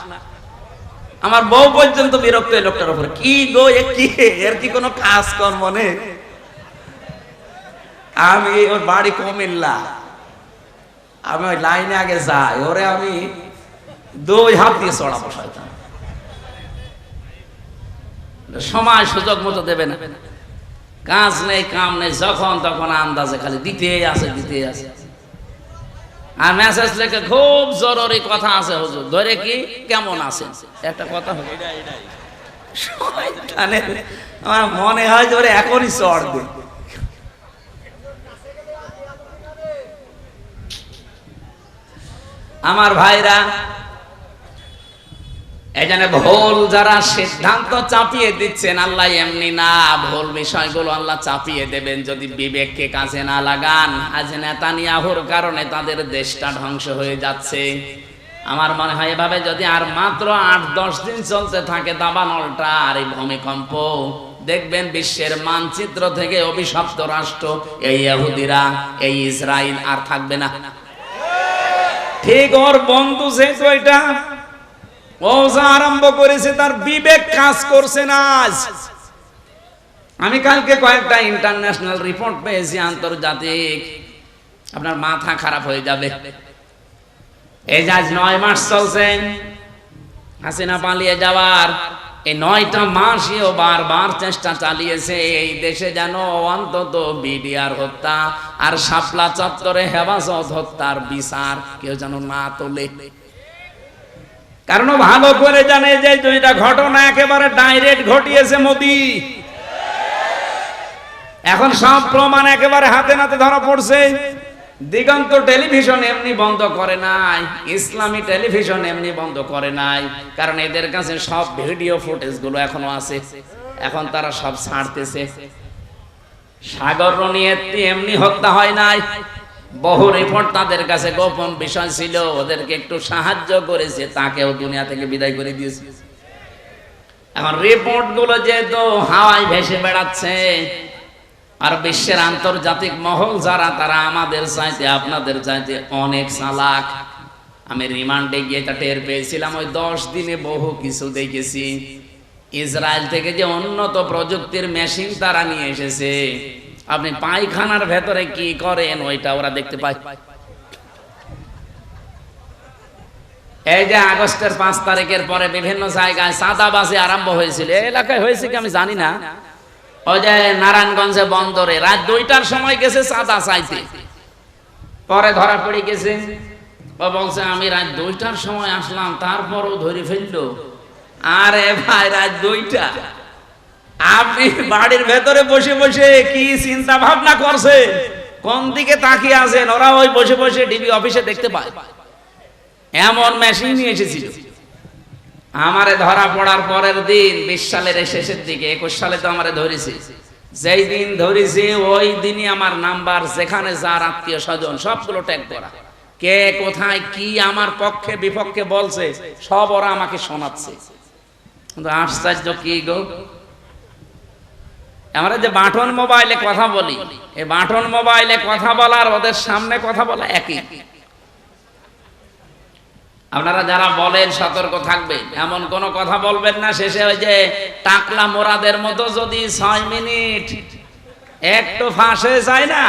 আমার বউ পর্যন্ত বিরক্ত এই লোকটার উপরে। কি গো, এর কি কোনো কাজ কর্ম নেই? আমি ওর বাড়ি কুমিল্লা, আমি ওই লাইনে আগে যাই, ওরে আমি 2 হাত দিয়ে চড়াবো শয়তান। সময় সুযোগ মতো দেবে না, কাজ নেই কাম নেই, যখন তখন আন্দাজে খালি দিতেই আছে। আর মেসেজ লেখে খুব জরুরি কথা আছে হুজুর, ধরে কি কেমন আছেন একটা কথা হবে। আমার মনে হয় ধরে এখনই চড়বে। আমার ভাইরা, এখানে ভুল যারা সিদ্ধান্ত চাপিয়ে দিচ্ছেন, আল্লাহ এমনি না, ভুল বিষয়গুলো আল্লাহ চাপিয়ে দেবেন যদি বিবেককে কাজে না লাগান। আজ নেতানিয়াহুর কারণে তাদের দেশটা ধ্বংস হয়ে যাচ্ছে। আমার মনে হয় এভাবে যদি আর মাত্র 8-10 দিন চলতে থাকে দাবানলটা আর এই ভূমিকম্প, দেখবেন বিশ্বের মানচিত্র থেকে অভিশপ্ত রাষ্ট্র এই ইহুদিরা, এই ইসরায়েল আর থাকবে না। ঠিক ওর বন্ধু যেহেতু এটা ও যা আরম্ভ করেছে, তার বিবেক কাজ করছে না। আজ আমি কালকে কয়েকটা ইন্টারন্যাশনাল রিপোর্ট পেয়েছি, আন্তর্জাতিক, আপনার মাথা খারাপ হয়ে যাবে। এই যে আজ 9 মাস চলছে হাসিনা পালিয়ে যাওয়ার, এই 9টা মাসেও বারবার চেষ্টা চালিয়েছে এই দেশে যেন অন্তত বিডিআর হত্যা আর শাপলা চত্বরে হেফাজত হত্যার বিচার কেউ যেন না তোলে। কারণ ভালো করে জানে যে 2টা ঘটনা একেবারে ডাইরেক্ট ঘটিয়েছে মোদি। এখন সব প্রমাণ একেবারে হাতে নাতে ধরা পড়ছে। দিগন্ত টেলিভিশন এমনি বন্ধ করে নাই, ইসলামী টেলিভিশন এমনি বন্ধ করে নাই, কারণ এদের কাছে সব ভিডিও ফুটেজ গুলো এখনো আছে। এখন তারা সব ছাড়তেছে। সাগর রনিয়েত্তি এমনি হত্যা হয় নাই, বহু রিপোর্ট তাদের কাছে গোপন বিষয় ছিল, ওদেরকে একটু সাহায্য করেছে, তাকেও দুনিয়া থেকে বিদায় করে দিয়েছে। এখন রিপোর্ট গুলো যেহেতু হাওয়ায় ভেসে বেড়াচ্ছে, আর বিশ্বের আন্তর্জাতিক মহল যারা, তারা আমাদের চাইতে আপনাদের চাইতে অনেক চালাক। আমি রিমান্ডে গিয়ে এটা টের পেয়েছিলাম। ওই 10 দিনে বহু কিছু দেখেছি। ইসরায়েল থেকে যে উন্নত প্রযুক্তির মেশিন তারা নিয়ে এসেছে, আপনি পায়খানার ভেতরে কি করেন ওইটা ওরা দেখতে পায়। এই যে আগস্টের 5 তারিখের পরে বিভিন্ন জায়গায় চাঁদাবাজি আরম্ভ হয়েছিল, এলাকায় হয়েছে কি আমি জানি না। ওই যে নারায়ণগঞ্জে বন্দরে রাত 2টার সময় গেছে চাঁদা চাইতে, পরে ধরা পড়ে গেছে। ও বলছে আমি রাত 2টার সময় আসলাম, তারপরও ধরে ফেললো। আরে ভাই, রাত 2টা আপনি বাড়ির ভেতরে বসে বসে কি চিন্তা ভাবনা করছে, কোন দিকে তাকিয়ে আছেন? ওরা ওই বসে বসে ডিবি অফিসে দেখতে পায়। এমন মেশিন নিয়ে এসেছিল। আমারে ধরা পড়ার পরের দিন 20 সালের শেষের দিকে, 21 সালে তো আমারে ধরেছে। যেই দিন ধরেছে ওই দিনই আমার নাম্বার, যেখানে যার আত্মীয় স্বজন সবগুলো ট্যাগ করা, কে কোথায় কি আমার পক্ষে বিপক্ষে বলছে সব ওরা আমাকে শোনাচ্ছে। কিন্তু আশ্চর্য কি গো, আমরা যে বাটন মোবাইলে কথা বলি, এই বাটন মোবাইলে কথা বলার ওদের সামনে কথা বলা একই। আপনারা যারা বলেন সতর্ক থাকবেন, এমন কোন কথা বলবেন না শেষে ওই যে টাকলা মোরাদের মতো যদি 6 মিনিট একটু ফাঁস হয়ে যায় না,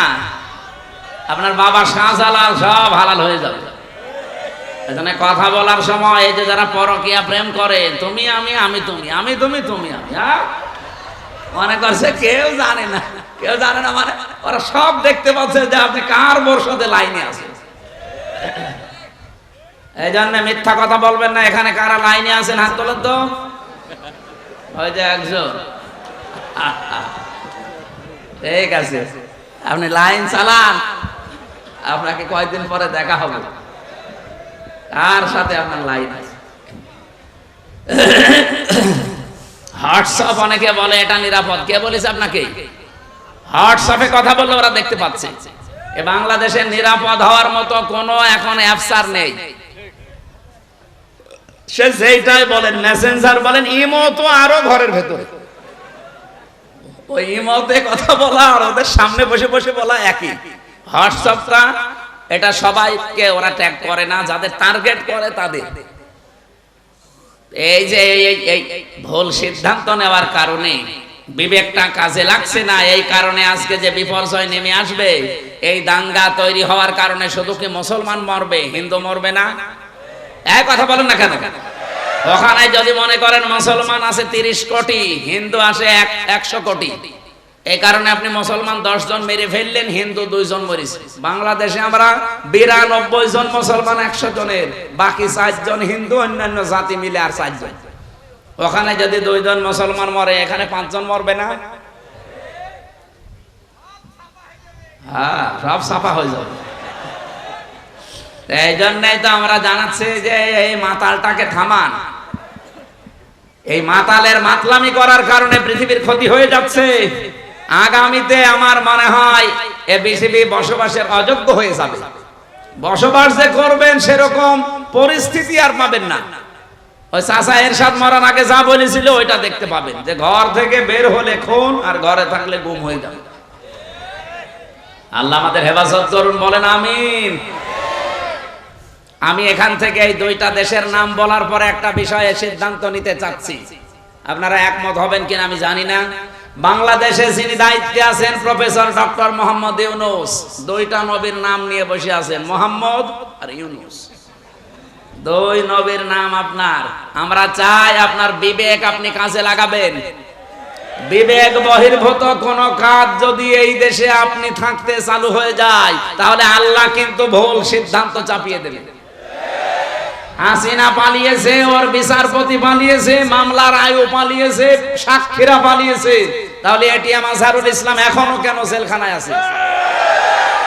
আপনার বাবা শাহজালাল সব হালাল হয়ে যাবে। এখানে কথা বলার সময় এই যে যারা পরকীয়া প্রেম করে, তুমি আমি, আমি তুমি, আমি তুমি, তুমি আমি, মনে করছে কেউ জানে না, কেউ জানে না, মানে ওরা সব দেখতে পাচ্ছে যে আপনি কার বর্ষতে লাইনে আছেন। এই জন্য মিথ্যা কথা বলবেন না। এখানে কারা লাইনে আছেন হাত তোলেন তো। ওই যে একজন, ঠিক আছে, আপনি লাইন চালান, আপনাকে কয়েকদিন পরে দেখা হবে কার সাথে আপনার লাইন আছে। হোয়াটসঅ্যাপ অনেকে বলে এটা নিরাপদ, কে বলেছে আপনাকে? হোয়াটসঅ্যাপে কথা বললে ওরা দেখতে পাচ্ছে। এ বাংলাদেশের নিরাপদ হওয়ার মতো কোনো এখন অ্যাপস আর নেই। সে যেটাই বলেন, মেসেঞ্জার বলেন, ইমো তো আরো ঘরের ভেতরে। ওই ইমোতে কথা বলা আর ওদের সামনে বসে বসে বলা একই। হোয়াটসঅ্যাপটা এটা সবাইকে ওরা ট্যাগ করে না, যাদের টার্গেট করে তাদের। এই যে এই ভুল সিদ্ধান্ত নেওয়ার কারণে বিবেকটা কাজে লাগছে না, এই কারণে আজকে যে বিপর্যয় নেমে আসবে, এই দাঙ্গা তৈরি হওয়ার কারণে শুধু কি মুসলমান মরবে, হিন্দু মরবে না? এক কথা বলেন না কেন? ওখানে যদি মনে করেন মুসলমান আছে 30 কোটি, হিন্দু আসে 100 কোটি, এই কারণে আপনি মুসলমান 10 জন মেরে ফেললেন, হিন্দু 2 জন মরেছে। বাংলাদেশে আমরা 92 জন মুসলমান 100 জনের, বাকি 4 জন হিন্দু, অন্যান্য জাতি মিলে আর 4 জন। ওখানে যদি 2 জন মুসলমান মরে, এখানে 5 জন মরবে না? হ্যাঁ, সব সাফা হয়ে যাবে। এই জন্যই তো আমরা জানাচ্ছি যে এই মাতালটাকে থামান। এই মাতালের মাতলামি করার কারণে পৃথিবীর ক্ষতি হয়ে যাচ্ছে। আগামীতে আমার মনে হয় এ পৃথিবী বসবাসের অযোগ্য হয়ে যাবে। বসবাস যে করবেন সেরকম পরিস্থিতি আর পাবেন না। ওই চাচা এরশাদ মরার আগে যা বলেছিল ওইটা দেখতে পাবেন, যে ঘর থেকে বের হলে খুন আর ঘরে থাকলে গুম হয়ে যাবে। আল্লাহ আমাদের হেফাজত করুন, বলেন আমিন। আমি এখান থেকে এই 2টা দেশের নাম বলার পরে একটা বিষয়ে সিদ্ধান্ত নিতে চাচ্ছি, আপনারা একমত হবেন কিনা আমি জানি না। বাংলাদেশে যিনি দায়িত্বে আছেন প্রফেসর ডক্টর মোহাম্মদ ইউনূস, 2টা নবীর নাম নিয়ে বসে আছেন, মোহাম্মদ আর ইউনূস। 2 নবীর নাম আপনার। আমরা চাই আপনার বিবেক আপনি কাজে লাগাবেন। বিবেক বহির্ভূত কোন কাজ যদি এই দেশে আপনি থাকতে চালু হয়ে যায়, তাহলে আল্লাহ কিন্তু ভুল সিদ্ধান্ত চাপিয়ে দেবেন। হাসিনা পালিয়েছে, ওর বিচারপতি পালিয়েছে, মামলার আয়ু পালিয়েছে, সাক্ষীরা পালিয়েছে, তাহলে এটিএম আজহারুল ইসলাম এখনো কেন জেলখানায় আছে?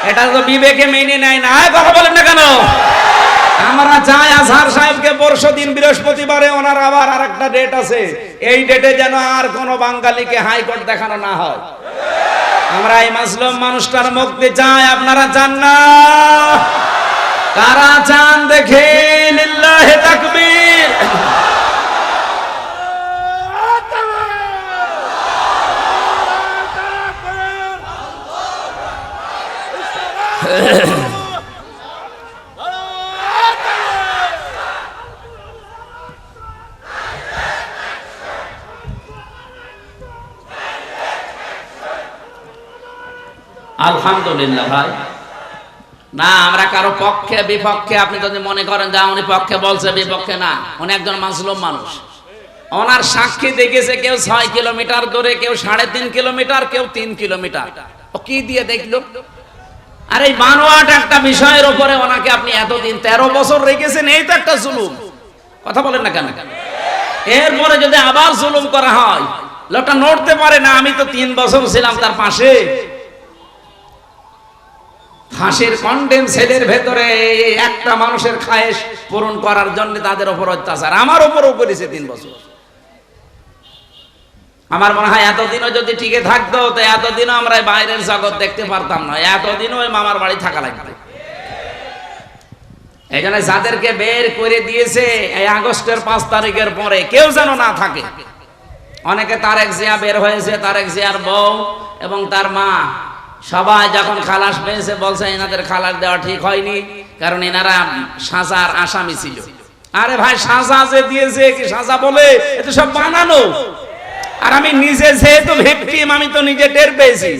এটা তো বিবেকে মেনে নেয় না। কথা বলেন না কেন? আমরা চাই আজহার সাহেবকে পরশুদিন বৃহস্পতিবারে ওনার আবার আরেকটা ডেট আছে, এই ডেটে যেন আর কোন বাঙালিকে হাইকোর্ট দেখানো না হয়। আমরা এই মাসলুম মানুষটার মুক্তি চাই। আপনারা চান না? কারা চান দেখে? লিল্লাহি তাকবীর। আলহামদুলিল্লাহ ভাই, না আমরা কারো পক্ষে বিপক্ষে, আপনি যদি মনে করেন যে উনি পক্ষে বলছে বিপক্ষে না, উনি একজন মাজলুম মানুষ। ওনার সাক্ষী দেখেছে কেউ 6 কিলোমিটার দূরে, কেউ 3.5 কিলোমিটার, কেউ 3 কিলোমিটার। ও কি দিয়ে দেখলো? আর এই বানোয়াট একটা বিষয়ের উপরে ওনাকে আপনি এতদিন 13 বছর রেখেছেন, এই তো একটা জুলুম। কথা বলেন না কেন? এরপরে যদি আবার জুলুম করা হয়, লোকটা নড়তে পারে না। আমি তো 3 বছর ছিলাম তার পাশে। ফাঁসির কন্ডেম সেলের ভেতরে একটা মানুষের খায়েশ পূরণ করার জন্য তাদের উপর অত্যাচার আমার উপরও করেছে 3 বছর। আমার মনে হয় এতদিনও যদি টিকে থাকতো, তো এতদিনও আমরা বাইরের জগৎ দেখতে পারতাম না, এতদিনও ওই মামার বাড়ি থাকা লাগবে। এই জন্য যাদেরকে বের করে দিয়েছে এই আগস্টের 5 তারিখের পরে কেউ যেন না থাকে। অনেকে তারেক জিয়া বের হয়েছে, তারেক জিয়ার বউ এবং তার মা সবাই যখন খালাস পেয়েছে বলছে এনাদের খালাস দেওয়া ঠিক হয়নি, কারণ এনারা সাজার আসামি ছিল। আরে ভাই, সাজা যে দিয়েছে কি সাজা বলে? এটা সব বানানো। আর আমি নিজে যেহেতু ভিকটিম, আমি তো নিজে টের পেয়েছি।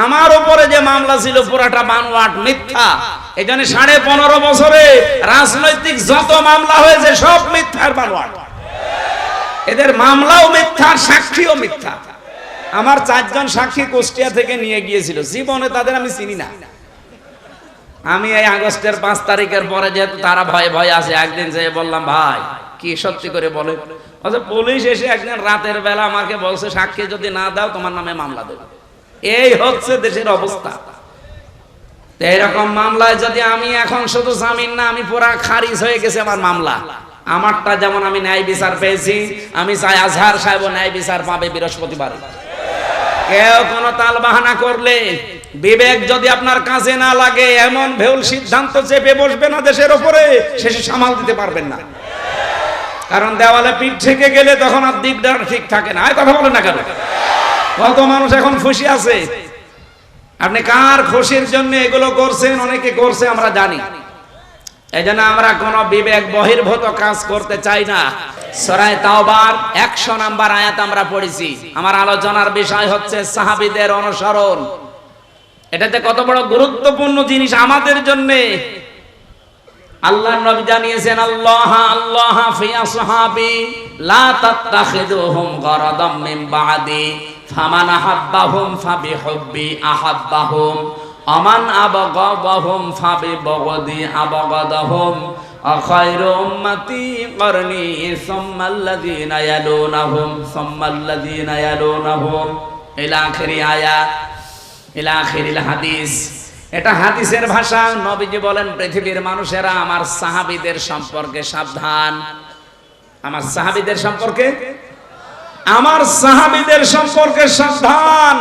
আমার উপরে যে মামলা ছিল পুরাটা বানোয়াট, মিথ্যা। এই জন্য 15.5 বছরে রাজনৈতিক যত মামলা হয়েছে সব মিথ্যার বানোয়াট। এদের মামলাও মিথ্যা, সাক্ষীও মিথ্যা। আমার 4 জন সাক্ষী কুষ্টিয়া থেকে নিয়ে গিয়েছিল, জীবনে তাদের আমি চিনি না। আমি এই আগস্টের 5 তারিখের পরে যেহেতু তারা ভয়ে ভয়ে আছে, একদিন যেয়ে বললাম, ভাই কি সত্যি করে বলে? আচ্ছা, পুলিশ এসে একদিন রাতের বেলা আমাকে বলছে সাক্ষী যদি না দাও তোমার নামে মামলা দেবে। এই হচ্ছে দেশের অবস্থা। এরকম মামলায় যদি আমি এখন শুধু জামিন না, আমি পুরা খারিজ হয়ে গেছে আমার মামলা। আমারটা যেমন আমি ন্যায় বিচার পেয়েছি, আমি চাই আজহার সাহেব ন্যায় বিচার পাবে বৃহস্পতিবার। কেউ কোনো তাল বাহানা করলে, বিবেক যদি আপনার কাজে না লাগে, এমন ভুল সিদ্ধান্ত চেপে বসবে না দেশের উপরে, শেষে সামাল দিতে পারবেন না। কারণ দেওয়ালে পিঠ থেকে গেলে তখন আর দিকটা ঠিক থাকে না। আর কথা বলেন না কেন? কত মানুষ এখন খুশি আছে। আপনি কার খুশির জন্য এগুলো করছেন? অনেকে করছে, আমরা জানি। এই জন্য আমরা কোন বিবেক বহির্ভূত কাজ করতে চাই না। সূরা তাওবার 100 নম্বর আয়াত আমরা পড়েছি। আমার আলোচনার বিষয় হচ্ছে সাহাবীদের অনুসরণ। এটাতে কত বড় গুরুত্বপূর্ণ জিনিস আমাদের জন্য। আল্লাহর নবী জানিয়েছেন, আল্লাহ আল্লাহ ফি আসহাবি লা তাত্তাখিদুহুম গরাদাম মিন বাদি ফামান আহাব্বাহুম ফাবিহুব্বি আহাব্বাহুম আমান আবগাদাহুম ফাবিবগদি আবগাদাহুম আখায়রু উম্মতি করনি সুম্মাল্লাযীনা ইয়ালুনাহুম সুম্মাল্লাযীনা ইয়ালুনাহুম ইলা আখিরি আয়াত, ইলা আখিরিল হাদিস। এটা হাদিসের ভাষা। নবীজি বলেন, পৃথিবীর মানুষেরা আমার সাহাবীদের সম্পর্কে সাবধান। আমার সাহাবীদের সম্পর্কে, আমার সাহাবীদের সম্পর্কে সাবধান।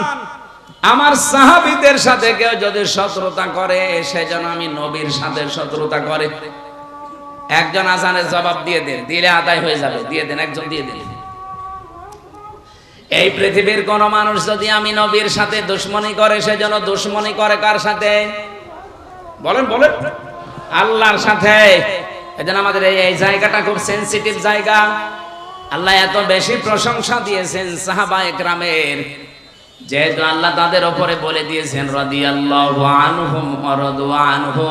আমার সাহাবীদের সাথে কেউ যদি শত্রুতা করে, সেজন্য আমি নবীর সাথে শত্রুতা করে। একজন আজানের জবাব দিয়ে দেন, দিলে আদায় হয়ে যাবে, দিয়ে দেন, একজন দিয়ে দিন। এই পৃথিবীর কোন মানুষ যদি আমি নবীর সাথে দুশ্মনী করে, সেজন্য দুশ্মনী করে কার সাথে? বলেন বলেন, আল্লাহর সাথে। এজন্য আমাদের এই জায়গাটা খুব সেনসিটিভ জায়গা। আল্লাহ এত বেশি প্রশংসা দিয়েছেন সাহাবায়ে কেরামের, যেহেতু আল্লাহ তাদের উপরে বলে দিয়েছেন রাদিয়াল্লাহু আনহুম ওয়া রাদু আনহু,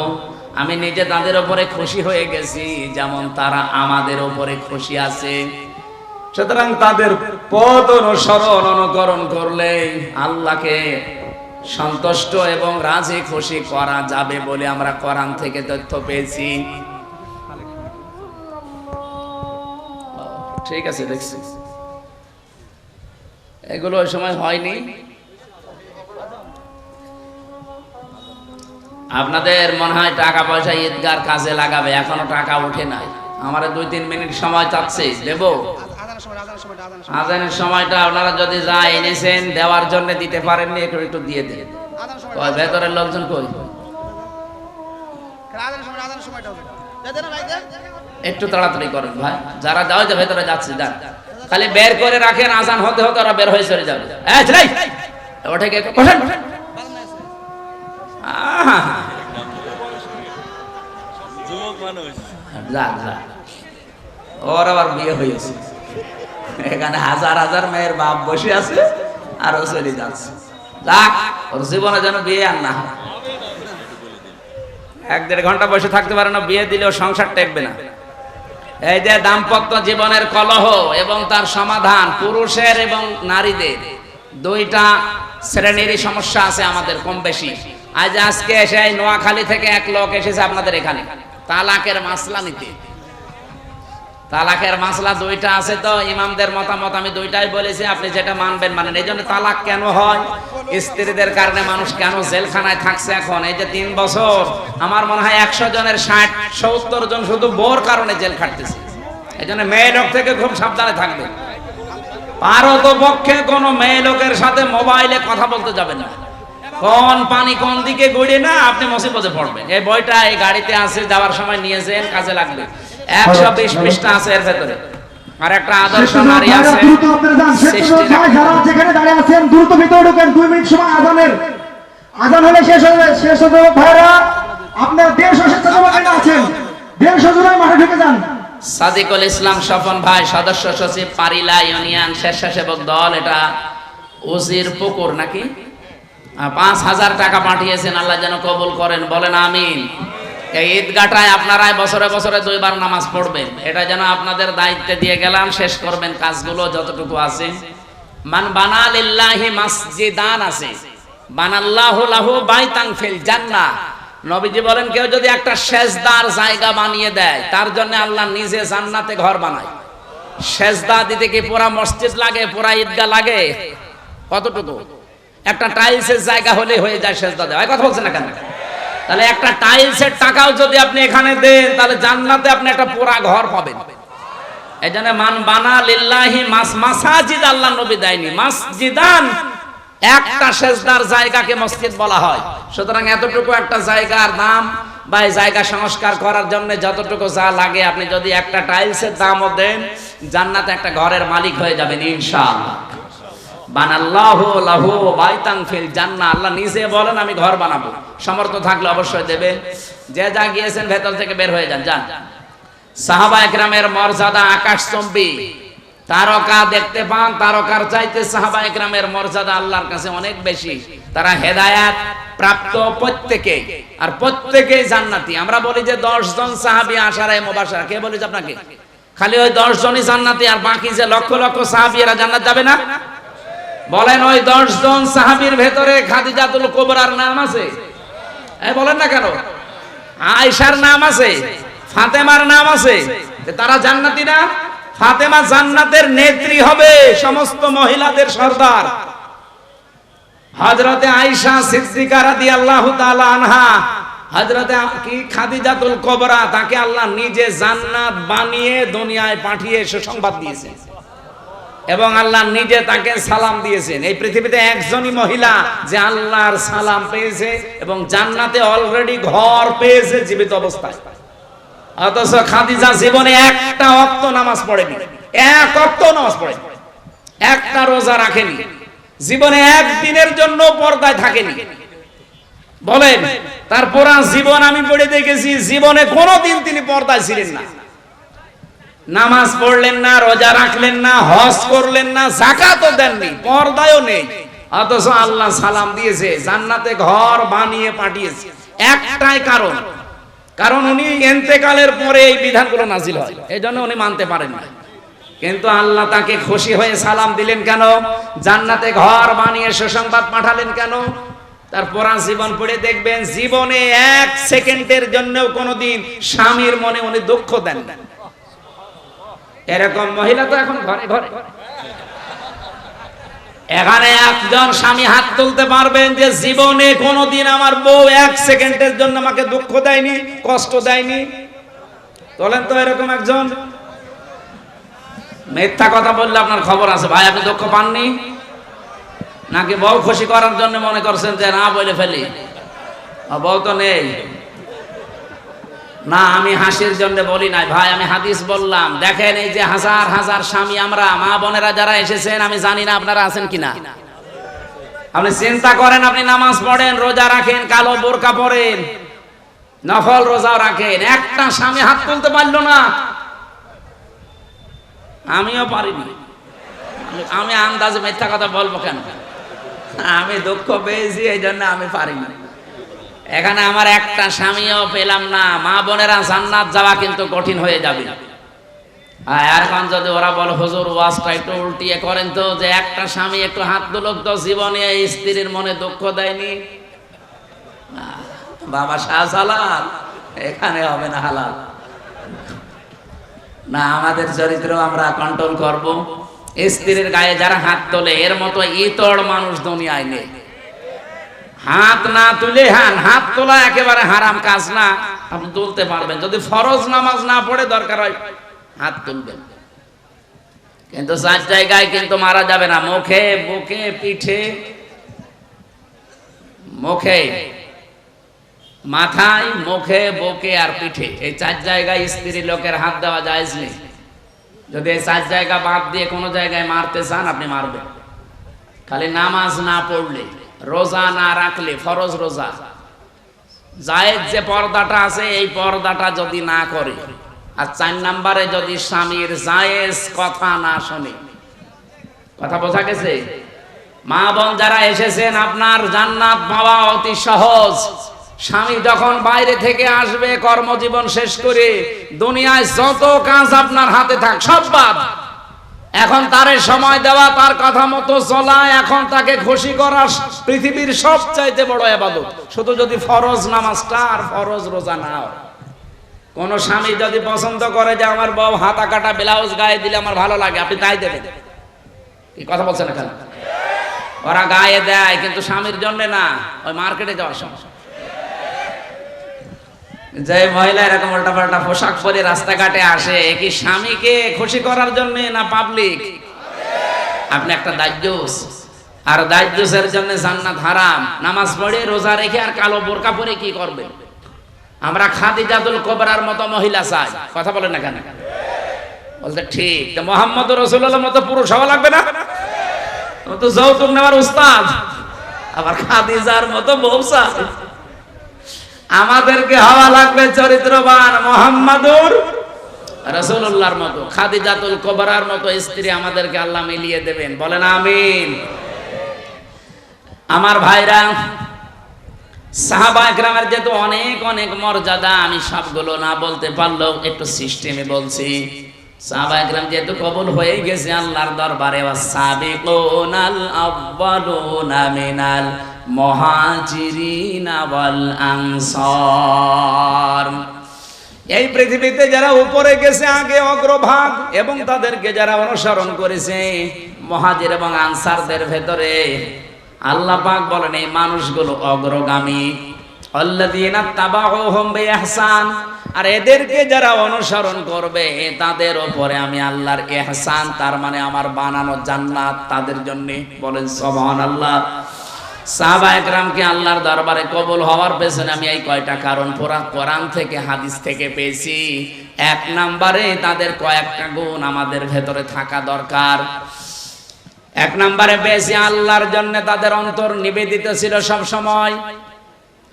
আমি নিজে তাদের উপরে খুশি হয়ে গেছি যেমন তারা আমাদের উপরে খুশি আছে। সুতরাং তাদের পথ অনুসরণ অনুকরণ করলে আল্লাহকে সন্তুষ্ট এবং রাজি খুশি করা যাবে বলে আমরা কোরআন থেকে তথ্য পেয়েছি। ঠিক আছে, দেখছি এগুলো ওই সময় হয়নি। আপনাদের মনে হয় টাকা পয়সা ঈদগার কাজে লাগাবে, এখনো টাকা ওঠে নাই। আমার 2-3 মিনিট সময় চাচ্ছে, দেব। আজানের সময়টা আপনারা যদি যা এনেছেন দেওয়ার জন্য দিতে পারেননি, একটু দিয়ে দেন। ভেতরের লোকজন কই? একটু তাড়াতাড়ি করেন ভাই, যারা যাও যে ভেতরে যাচ্ছে যান, খালি বের করে রাখেন, আজান হতে হতে ওরা বের হয়ে চলে যাবে। ওঠে কে? বসেন বসেন। ওর আবার বিয়ে হয়েছে, এখানে হাজার হাজার মেয়ের বাপ বসে আছে আর ও চলে যাচ্ছে। যাক, ওর জীবনে যেন বিয়ে আর না হয়। 1-1.5 ঘন্টা বসে থাকতে পারে না, বিয়ে দিলেও সংসার টেকবে না। এই যে দাম্পত্য জীবনের কলহ এবং তার সমাধান, পুরুষের এবং নারীদের দুইটা শ্রেণীরই সমস্যা আছে আমাদের কম বেশি। আজকে এসে নোয়াখালী থেকে এক লোক এসেছে আপনাদের এখানে তালাকের মাসলা নিতে। তালাকের মাসলা দুইটা আছে, তো ইমামদের মতামত আমি দুইটাই বলেছি, আপনি যেটা মানবেন মানেন। এই জন্য তালাক কেন হয়, স্ত্রীদের কারণে মানুষ কেন জেলখানায় থাকছে এখন এই যে 3 বছর, আমার মনে হয় 100 জনের 60-70 জন শুধু বোর কারণে জেল খাটতেছে। এই জন্য মেয়ে লোক থেকে খুব সাবধানে থাকবে। পারতপক্ষে কোনো মেয়ে লোকের সাথে মোবাইলে কথা বলতে যাবেন না। কোন পানি কোন দিকে গড়িয়ে না আপনি মুসিবতে পড়বেন। এই বইটা এই গাড়িতে আছে, যাওয়ার সময় নিয়েছেন, কাজে লাগবে। 120 পৃষ্ঠা আছে এর ভেতরে। আর একটা আদর্শ নারী আছে। যারা যেখানে দাঁড়িয়ে আছেন দ্রুত ভিতরে ঢোকেন, 2 মিনিট সময় আজানের। আজান হলে শেষ হবে ভাইরা। আপনারা 150 স্বেচ্ছাসেবক আছেন, 150 জনের মাঠে ঢুকে যান। সাদিকুল ইসলাম স্বপন ভাই, সদস্য সচিব, পারিলা ইউনিয়ন স্বেচ্ছাসেবক দল। এটা উজির পুকুর নাকি? 5000 টাকা পাঠিয়েছেন, আল্লাহ যেন কবুল করেন, বলেন আমিন। এই ঈদগাটায় আপনারাই বছরে বছরে 2 বার নামাজ পড়বেন, এটা যেন আপনাদের দায়িত্বে দিয়ে গেলাম। শেষ করবেন কাজগুলো যতটুকু আছে। মান বানা লিল্লাহি মাসজিদান আছে, বানাল্লাহু লাহু বাইতান ফিল জান্নাহ। নবীজি বলেন কেউ যদি একটা সেজদার জায়গা বানিয়ে দেয়, তার জন্য আল্লাহ নিজে জান্নাতে ঘর বানায়। সেজদা দিতে কি পুরা মসজিদ লাগে, পুরা ঈদগাহ লাগে? কতটুকু? একটা টাইলসের জায়গা হলে হয়ে যায় সেজদা দেওয়া। কথা বলছেন না কেন? তাহলে একটা টাইলসের টাকাও যদি আপনি এখানে দেন, তাহলে জান্নাতে আপনি একটা পুরা ঘর পাবেন। এই জন্য মান বানা লিল্লাহি মাসাজিদ, আল্লাহ নবী দেয়নি মসজিদান, একটা সেজদার জায়গাকে মসজিদ বলা হয়। সুতরাং এতটুকু একটা জায়গার দাম বা এই জায়গা সংস্কার করার জন্য যতটুকু যা লাগে, আপনি যদি একটা টাইলসের দামও দেন, জান্নাতে একটা ঘরের মালিক হয়ে যাবেন ইনশাআল্লাহ। বানাল্লাহু লাহু বাইতান ফিল জান্নাহ, আল্লাহ নিজে বলেন আমি ঘর বানাবো। সামর্থ্য থাকলে অবশ্যই দেবে। যে যা গিয়েছেন ভেতর থেকে বের হয়ে যান, যান। সাহাবায়ে কেরামের মর্যাদা আকাশচুম্বী। তারকা দেখতে পান, তারকার চাইতে সাহাবায়ে কেরামের মর্যাদা আল্লাহর কাছে অনেক বেশি। তারা হেদায়েত প্রাপ্ত প্রত্যেকে, আর প্রত্যেকেই জান্নাতি। আমরা বলি যে 10 জন সাহাবী আশারায়ে মুবাশশারা, কে বলিস আপনাকে? খালি ওই 10 জনই জান্নাতি, আর বাকি যে লক্ষ লক্ষ সাহাবী এরা জান্নাত যাবে না? বলেন ওই 10 জন সাহাবীর ভেতরে খাদিজাতুল কুবরার নাম আছে? এই বলেন না কেন? আয়েশার নাম আছে, ফাতেমার নাম আছে, তারা জান্নাতি না? ফাতেমা জান্নাতের নেত্রী হবে, সমস্ত মহিলাদের সরদার। হযরতে আয়েশা সিদ্দিকা রাদিয়াল্লাহু তাআলা আনহা, হযরতে কি খাদিজাতুল কুবরা, তাকে আল্লাহ নিজে জান্নাত বানিয়ে দুনিয়ায় পাঠিয়ে সুসংবাদ দিয়েছেন, এবং আল্লাহ নিজে তাকে সালাম দিয়েছেন। এই পৃথিবীতে একজনই মহিলা যে আল্লাহর সালাম পেয়েছে এবং জান্নাতে অলরেডি ঘর পেয়েছে জীবিত অবস্থায়। অথচ খাদিজা জীবনে একটা ওয়াক্ত নামাজ পড়েনি, এক ওয়াক্ত নামাজ পড়েনি, একটা রোজা রাখেনি, জীবনে একদিনের জন্য পর্দায় থাকেনি। বলেন, তার পুরা জীবন আমি পড়ে দেখেছি, জীবনে কোনোদিন তিনি পর্দায় ছিলেন না। নামাজ পড়লেন না, রোজা রাখলেন না, হজ করলেন না, যাকাতও দেননি, পর্দায়ও নেই। অথচ আল্লাহ সালাম দিয়েছে, জান্নাতে ঘর বানিয়ে পাঠিয়েছে। একটাই কারণ, কারণ উনি ইন্তেকালের পরে এই বিধানগুলো নাজিল হয়, এজন্য উনি মানতে পারেন না। কিন্তু আল্লাহ তাকে খুশি হয়ে সালাম দিলেন কেন? জান্নাতে ঘর বানিয়ে সুসংবাদ পাঠালেন কেন? তার পুরা জীবন পড়ে দেখবেন, জীবনে 1 সেকেন্ডের জন্যও কোনোদিন স্বামীর মনে উনি দুঃখ দেন না। এরকম মহিলা তো এখন ঘরে ঘরে। এখানে একজন স্বামী হাত তুলতে পারবেন যে জীবনে কোনোদিন আমার বউ 1 সেকেন্ডের জন্য আমাকে দুঃখ দেয়নি, কষ্ট দেয়নি? বলেন তো এরকম একজন? মিথ্যা কথা বললে আপনার খবর আছে ভাই। আপনি দুঃখ পাননি নাকি বউ খুশি করার জন্য মনে করছেন যে না বলে ফেলি, বউ তো নেই? না, আমি হাসির জন্য বলি নাই ভাই, আমি হাদিস বললাম। দেখেন, এই যে হাজার হাজার স্বামী আমরা মা বোনেরা যারা এসেছেন, আমি জানি না আপনারা আছেন কিনা। আপনি চিন্তা করেন, আপনি নামাজ পড়েন, রোজা রাখেন, কালো বোরকা পরেন, নফল রোজাও রাখেন, একটা স্বামী হাত তুলতে পারলো না। আমিও পারিনি। আমি আন্দাজে মিথ্যা কথা বলবো কেন? আমি দুঃখ পেয়েছি, এই জন্য আমি পারিনি। এখানে আমার একটা স্বামীও পেলাম না। মা বোনেরা, জান্নাত যাওয়া কিন্তু কঠিন হয়ে যাবে। আর এখন যদি ওরা বলে হুজুর ওয়াজটা একটু উল্টিয়ে করেন তো, যে একটা স্বামী একটু হাত তুলুক তো, জীবনে স্ত্রীর মনে দুঃখ দেয়নি। বাবা শাহজালাল, এখানে হবে না হালাল। না, আমাদের চরিত্র আমরা কন্ট্রোল করব। স্ত্রীর গায়ে যারা হাত তোলে, এর মতো ইতর মানুষ দুনিয়ায় নেই। হাত না তুলে, হাত তোলা একেবারে হারাম কাজ না, আপনি তুলতে পারবেন যদি ফরজ নামাজ না পড়ে, দরকার হয় হাত তুলবেন। কিন্তু 4 জায়গায় কিন্তু মারা যাবে না, মুখে, বুকে, পিঠে, মুখে, মাথায়, মুখে, বুকে আর পিঠে, এই 4 জায়গায় স্ত্রী লোকের হাত দেওয়া জায়েজ নেই। যদি এই 4 জায়গা বাদ দিয়ে কোনো জায়গায় মারতে চান, আপনি মারবেন। খালি নামাজ না পড়লে, রোজা না রাখলে, ফরজ রোজা, জায়েজ যে পর্দাটা আছে, এই পর্দাটা যদি না করে, আর 4 নম্বরে যদি স্বামীর জায়েজ কথা না শোনে। কথা বোঝা গেছে? মা বোন যারা এসেছেন, আপনার জান্নাত পাওয়া অতি সহজ। স্বামী যখন বাইরে থেকে আসবে কর্মজীবন শেষ করে, দুনিয়ায় যত কাজ আপনার হাতে থাক সব বাদ। এখন তারে সময় দেওয়া, তার কথা মতো চলা, এখন তাকে খুশি করা পৃথিবীর সবচাইতে বড় ইবাদত। শুধু যদি ফরজ নামাজটা আর ফরজ রোজা না হয়, কোন স্বামী যদি পছন্দ করে যে আমার বউ হাতা কাটা ব্লাউজ গায়ে দিলে আমার ভালো লাগে, আপনি তাই দেবেন। কি কথা বলছেন এখানে? ওরা গায়ে দেয় কিন্তু স্বামীর জন্য না, ওই মার্কেটে যাওয়ার সময়। যে মহিলা এরকম উল্টা পাল্টা পোশাক পরে রাস্তাঘাটে আসে, কি স্বামীকে খুশি করার জন্য না পাবলিক? আপনি একটা দাজ্জুস, আর দাজ্জুসের জন্য জান্নাত হারাম। নামাজ পড়ে রোজা রেখে আর কালো বোরকা পরে কি করবেন? আমরা খাদিজাতুল কুবরার মতো মহিলা চাই। কথা বলেন না কেন? বলতে ঠিক। তো মুহাম্মদ রাসূলুল্লাহর মতো পুরুষ হওয়া লাগবে না? ও তো যৌতুক নেওয়ার উস্তাদ, আবার খাদিজার মতো বউ চাই। আমাদেরকে হওয়া লাগবে চরিত্রবান মুহাম্মাদুর রাসূলুল্লাহর মতো, খাদিজাতুল কুবরার মতো স্ত্রী আমাদেরকে আল্লাহ মিলিয়ে দেবেন। বলেন আমিন। আমার ভাইরা, সাহাবা একরামের যেহেতু অনেক অনেক মর্যাদা, আমি সবগুলো না বলতে পারলেও একটু সিস্টেমে বলছি। সাহাবা একরাম যেহেতু কবুল হয়ে গেছে আল্লাহর দরবারে, ওয়াসাবিকুনাল আউয়ালুনা মিনাল মুহাজিরিনা ওয়াল আনসার, এই পৃথিবীতে যারা উপরে গেছে আগে অগ্রভাগ, এবং তাদেরকে যারা অনুসরণ করেছে মুহাজির এবং আনসারদের ভেতরে আল্লাহ পাক বলেন এই মানুষগুলো অগ্রগামী। আল্লাযীনা তাবাউহুম বিইহসান, আর এদেরকে যারা অনুসরণ করবে তাদের উপরে আমি আল্লাহর ইহসান, তার মানে আমার বানানো জান্নাত তাদের জন্য। বলেন সুবহানাল্লাহ। সাহাবা একরামকে আল্লাহর দরবারে কবুল হওয়ার পেছনে আমি এই কয়টা কারণ পুরা কোরআন থেকে হাদিস থেকে পেয়েছি। এক নম্বরে তাদের কয়েকটা গুণ আমাদের ভেতরে থাকা দরকার। এক নম্বরে বেশি আল্লাহর জন্য তাদের অন্তর নিবেদিত ছিল সব সময়।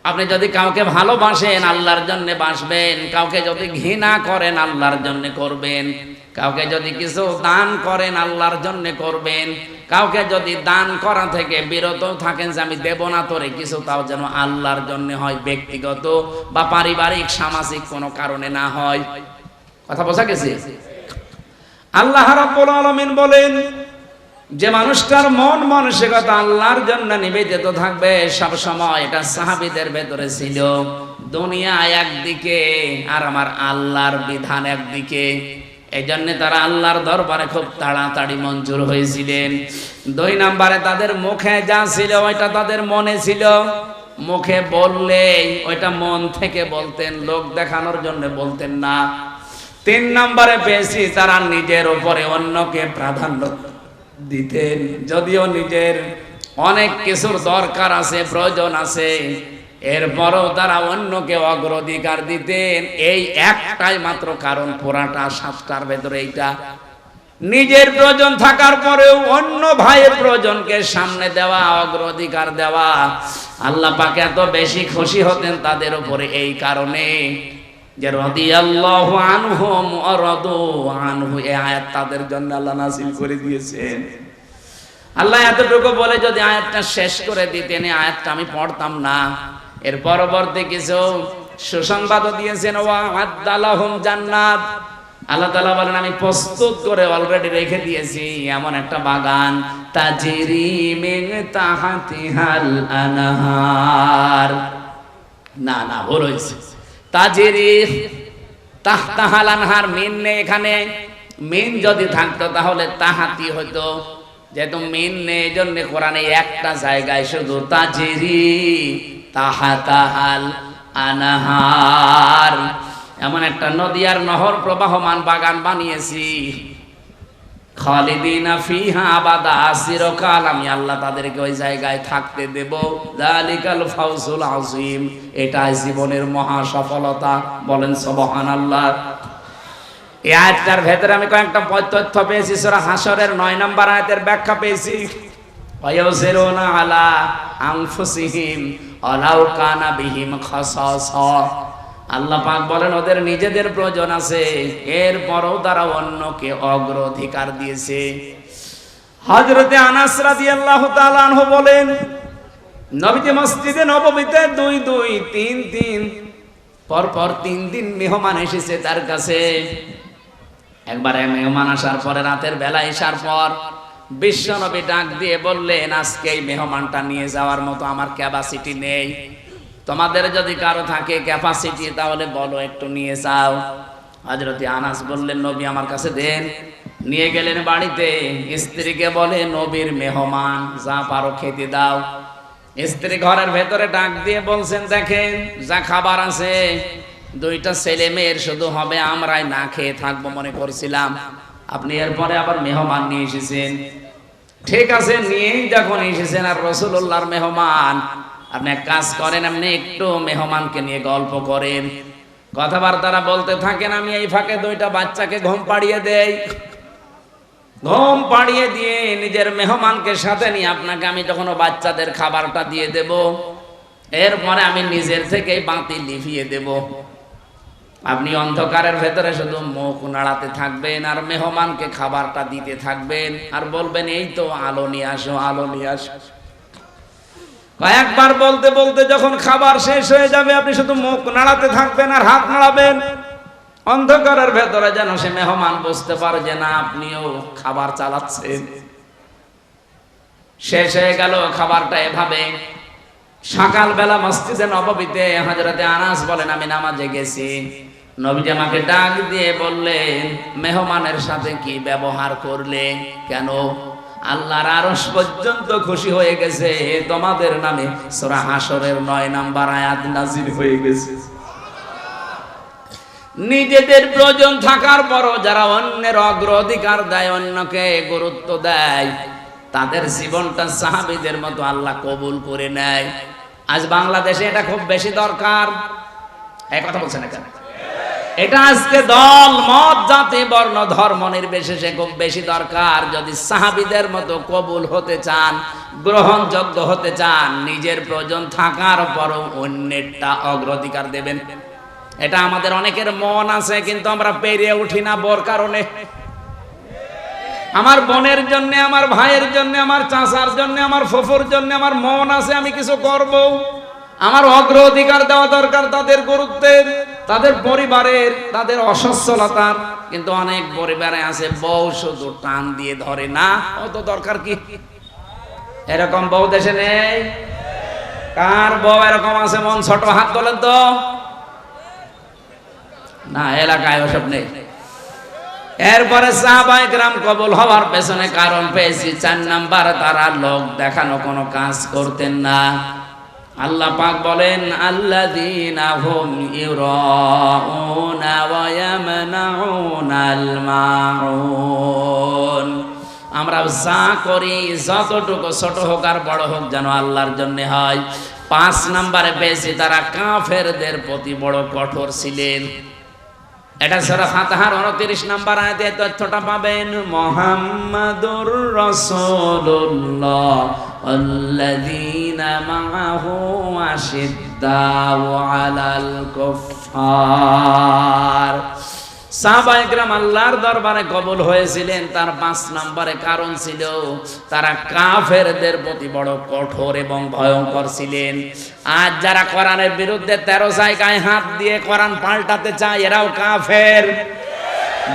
আপনি যদি কাউকে ভালোবাসেন আল্লাহর জন্য বাসবেন, কাউকে যদি ঘৃণা করেন আল্লাহর জন্য করবেন, কাউকে যদি কিছু দান করেন আল্লাহর জন্য করবেন, কাউকে যদি দান করা থেকে বিরত থাকেন যে আমি দেব না তোরে কিছু, তাও যেন আল্লাহর জন্য হয়, ব্যক্তিগত বা পারিবারিক সামাজিক কোনো কারণে না হয়। কথা বোঝা গেছে? আল্লাহ রাব্বুল আলামিন বলেন যে মানুষটার মন মানসিকতা আল্লাহর জন্য নিবেদিত থাকবে সব সময়, এটা সাহাবীদের ভেতরে ছিল। দুনিয়া একদিকে আর আমার আল্লাহর বিধান একদিকে, এই জন্য তারা আল্লাহর দরবারে খুব তাড়াতাড়ি মঞ্জুর হয়েছিলেন। দুই নম্বরে তাদের মুখে যা ছিল ওইটা তাদের মনে ছিল, মুখে বললে ওইটা মন থেকে বলতেন, লোক দেখানোর জন্য বলতেন না। তিন নম্বরে বেশি তারা নিজের উপরে অন্যকে প্রাধান্য দিতেন, যদিও নিজের অনেক কিছুর দরকার আছে, প্রয়োজন আছে, এরপরও তারা অন্যকে অগ্রাধিকার দিতেন। এই একটাই মাত্র কারণ, পুরাটা সাতটার ভেতরে এইটা। নিজের প্রয়োজন থাকার পরেও অন্য ভাইয়ের প্রয়োজনকে সামনে দেওয়া, অগ্রাধিকার দেওয়া। আল্লাহ পাক এত বেশি খুশি হতেন তাদের উপরে এই কারণে যে রাদিয়াল্লাহু আনহুম ওয়া রাদু আনহু, এই আয়াত তাদের জন্য আল্লাহ নাযিল করে দিয়েছেন। আল্লাহ এতটুকু বলে যদি আয়াতটা শেষ করে দিতেন, এই আয়াতটা আমি পড়তাম না। এর পরবর্তী কিছু সুসংবাদও দিয়েছেন, ওয়া আদালাহুম জান্নাত। আল্লাহ তাআলা বলেন আমি প্রস্তুত করে অলরেডি রেখে দিয়েছি এমন একটা বাগান, তাজরি মিন তাহতিহাল আনহার। না না, ভুল হয়েছে। তাজরি তাহতাহাল আনহার, মিন নেই এখানে। মিন যদি থাকতো তাহলে তাহাতি হইতো, যেহেতু মিন নেই এই জন্য কোরআনে একটা জায়গায় শুধু তাজরি তাহাতাহাল আনহার, এমন একটা নদী আর নহর প্রবাহমান বাগান বানিয়েছি। খালিদিনা ফিহা আবাদা, চিরকাল আমি আল্লাহ তাদেরকে ওই জায়গায় থাকতে দেব। যালিকাল ফাউজুল আযীম, এটাই জীবনের মহা সফলতা। বলেন সুবহানাল্লাহ। এই আয়াতটার ভেতরে আমি কয়েকটা তথ্য পেয়েছি। সূরা হাশরের 9 নম্বর আয়াতের ব্যাখ্যা পেয়েছি। ওয়ায়ুসিরুনা আলা আনফুসিহিম ওয়ালাউ কানা বিহিম খাসাসা, আল্লাহ পাক বলেন ওদের নিজেদের প্রয়োজন আছে, এরপরও তারা অন্যকে অগ্রাধিকার দিয়েছে। হযরতে আনাস রাদিয়াল্লাহু তাআলা আনহু বলেন নবীজি মসজিদে নববীতে 2-2-3-3 পরপর 3 দিন মেহমান এসেছে তার কাছে। একবারে মেহমান আসার পরে রাতের বেলা আসার পর বিশ্বনবী ডাক দিয়ে বললেন, আজকে এই মেহমানটা নিয়ে যাওয়ার মতো আমার ক্যাপাসিটি নেই, তোমাদের যদি কারো থাকে ক্যাপাসিটি তাহলে বলো, একটু নিয়ে যাও। হযরত আনাস বললেন, নবী আমার কাছে দেন। নিয়ে গেলেন বাড়িতে, স্ত্রীকে বলে, নবীর মেহমান, যা পারো খেতে দাও। স্ত্রী ঘরের ভেতরে ডাক দিয়ে বলছেন, দেখেন যা খাবার আছে, দুইটা ছেলে মেয়ের শুধু হবে, আমরাই না খেয়ে থাকবো মনে করছিলাম, আপনি এরপরে আবার মেহমান নিয়ে এসেছেন। ঠিক আছে, নিয়েই যখন এসেছেন আর রাসূলুল্লাহর মেহমান, আপনি এক কাজ করেন, আপনি একটু মেহমানকে নিয়ে গল্প করেন, কথাবার্তারা বলতে থাকেন, আমি এই ফাঁকে দুইটা বাচ্চাকে ঘুম পাড়িয়ে দেই। ঘুম পাড়িয়ে দিয়ে নিজের মেহমানকে সাথে নিয়ে আপনাকে আমি যখন বাচ্চাদের খাবারটা দিয়ে দেব, এরপরে আমি নিজের থেকেই বাতি লিভিয়ে দেব। আপনি অন্ধকারের ভেতরে শুধু মুখ নাড়াতে থাকবেন আর মেহমানকে খাবারটা দিতে থাকবেন আর বলবেন, এই তো আলো নিয়ে আসো, আলো নিয়ে আসো। কয়েকবার বলতে বলতে যখন খাবার শেষ হয়ে যাবে, আপনি শুধু মুখ নাড়াতে থাকবেন আর হাত নাড়াবেন। অন্ধকারের ভেতরে যেন সে মেহমান বুঝতে পারে যে না, আপনিও খাবার চালাচ্ছেন। শেষ হয়ে গেল খাবারটা এভাবে। সকালবেলা মসজিদে নববীতে হযরতে আনাস বলেন, আমি নামাজে গেছি, নবীজি আমাকে ডাক দিয়ে বললেন, মেহমানের সাথে কি ব্যবহার করলে? কেন? আল্লাহর আরশ পর্যন্ত খুশি হয়ে গেছে, তোমাদের নামে সূরা হাশরের 9 নাম্বার আয়াত নাযিল হয়ে গেছে। নিজেদের প্রয়োজন থাকার পরও যারা অন্যের অগ্রাধিকার দেয়, অন্যকে গুরুত্ব দেয়, তাদের জীবনটা সাহাবীদের মতো আল্লাহ কবুল করে নেয়। আজ বাংলাদেশে এটা খুব বেশি দরকার। এই কথা বলছেন না কেন? এটা আজকে দল মত জাতি বর্ণ ধর্ম নির্বিশেষে খুব বেশি দরকার। যদি সাহাবীদের মতো কবুল হতে চান, গ্রহণযোগ্য হতে চান, নিজের প্রয়োজন থাকার পরও অন্যেরটা অগ্রাধিকার দেবেন। এটা আমাদের অনেকের মন আছে, কিন্তু আমরা পেরিয়ে উঠি না বড় কারণে। আমার বোনের জন্য, আমার ভাইয়ের জন্য, আমার চাচার জন্য, আমার ফুফুর জন্য আমার মন আছে, আমি কিছু করব, আমার অগ্রাধিকার দেওয়া দরকার তাদের গুরুত্বের, তাদের পরিবারের, তাদের অসচ্ছলতার। কিন্তু অনেক পরিবারে আছে বউ শুধু টান দিয়ে ধরে, না অত দরকার কি? এরকম বউ দেশে নেই? কার বউ এরকম আছে মন ছোট? হাত তোলেন তো। না, এলাকায় ওসব নেই। এরপরে সাহাবায়ে কেরাম কবুল হওয়ার পেছনে কারণ পেয়েছি 4 নাম্বার, তারা লোক দেখানো কোনো কাজ করতেন না। আল্লাহ পাক বলেন, আল্লাযীনা হুম ইউরাউনা ওয়া ইয়ামনাউনাল মাউন। আমরা যা করি, যতটুকু ছোট হোক আর বড় হোক, যেন আল্লাহর জন্য হয়। 5 নাম্বারে পেয়েছি তারা কাফেরদের প্রতি বড় কঠোর ছিলেন। এটা সূরা ফাতিহার 29 নাম্বার আয়াতে তথ্যটা পাবেন। মুহাম্মাদুর রাসূলুল্লাহ আল্লাযীনা মাআহু আশিদ্দাউ আলাল কুফফার। সাহাবায়ে কেরাম আল্লাহর দরবারে কবুল হয়েছিলেন, তার 5 নম্বরে কারণ ছিল তারা কাফেরদের প্রতি বড় কঠোর এবং ভয়ঙ্কর ছিলেন। আজ যারা কোরআনের বিরুদ্ধে 13 জায়গায় হাত দিয়ে কোরআন পাল্টাতে চায়, এরাও কাফের।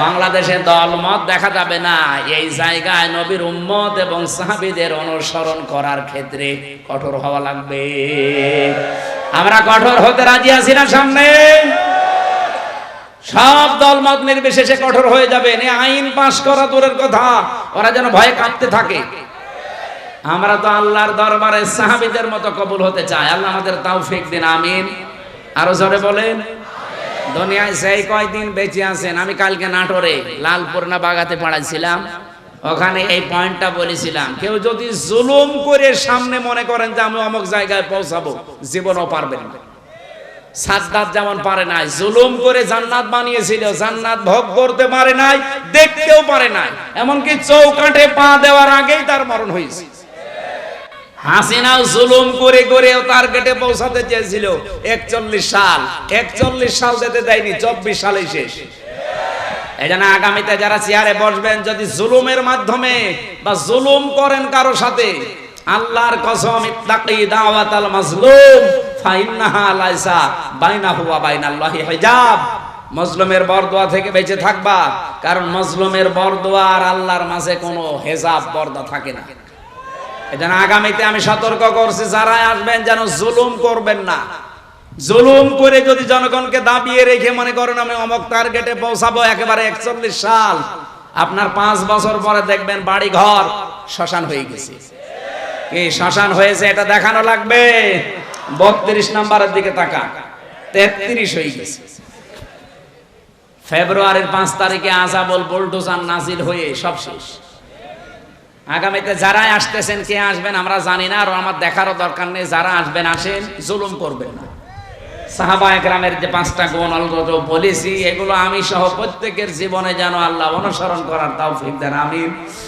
বাংলাদেশে দলমত দেখা যাবে না, এই জায়গায় নবীর উম্মত এবং সাহাবীদের অনুসরণ করার ক্ষেত্রে কঠোর হওয়া লাগবে। আমরা কঠোর হতে রাজি আছি না? সামনে সব দলমত নির্বিশেষে কঠোর হয়ে যাবেন। এই আইন পাশ করা দূরের কথা, ওরা যেন ভয়ে কাঁপতে থাকে। আমরা তো আল্লাহর দরবারে সাহাবীদের মতো কবুল হতে চাই। আল্লাহ আমাদের তৌফিক দিন, আমিন। আরো জোরে বলেন। দুনিয়ায় সেই কয়দিন বেঁচে আছেন, আমি কালকে নাটোরে লালপুর না বাগাতে পড়াইছিলাম, ওখানে এই পয়েন্টটা বলেছিলাম, কেউ যদি জুলুম করে সামনে মনে করেন যে আমি অমুক জায়গায় পৌঁছাবো, জীবনও পারবেন না। সাদ্দাত যেমন পারে নাই, জুলুম করে জান্নাত বানিয়েছিল, জান্নাত ভোগ করতে পারে নাই, দেখতেও পারে নাই, এমনকি চৌকাঠে পা দেওয়ার আগেই তার মরণ হয়েছে। হাসিনাও জুলুম করে করে টার্গেটে পৌঁছাতে চেয়েছিল 41 সাল, 41 সাল যেতে দেয়নি, 24 সালেই শেষ। এজন্য আগামীতে যারা চেয়ারে বসবেন, যদি জুলুমের মাধ্যমে বা জুলুম করেন কারো সাথে, আল্লাহর কসম, ইত্তাকি দাওয়াতাল মাজলুম ফাইন্নাহা লাইসা বাইনাহু ওয়া বাইনাল্লাহি হিজাব। মজলুমের বরদোয়া থেকে বেঁচে থাকবা, কারণ মজলুমের বরদোয়া আর আল্লাহর মাঝে কোনো হেজাব পর্দা থাকে না। এটা আগামীতে আমি সতর্ক করছি, যারা আসবেন যেন জুলুম করবেন না। জুলুম করে যদি জনগণকে দাবিয়ে রেখে মনে করেন আমি অমুক টার্গেটে পৌঁছাবো একেবারে 41 সাল, আপনার 5 বছর পরে দেখবেন বাড়ি ঘর শ্মশান হয়ে গেছে। কি শ্মশান হয়েছে এটা দেখানো লাগবে? 32 নম্বরের দিকে তাকা, 33 হয়ে গেছে। ফেব্রুয়ারির 5 তারিখে আযাবুল বুলডোজার নাজিল হয়ে সব শেষ। আগামীতে যারা আসতেছেন, কে আসবেন আমরা জানি না, আর আমার দেখারও দরকার নেই। যারা আসবেন আসেন, জুলুম করবেন না। সাহাবা একরামের যে 5টা গুণ অলগত বলেছি, এগুলো আমি সহ প্রত্যেকের জীবনে যেন আল্লাহ অনুসরণ করার তৌফিক দেন, আমিন।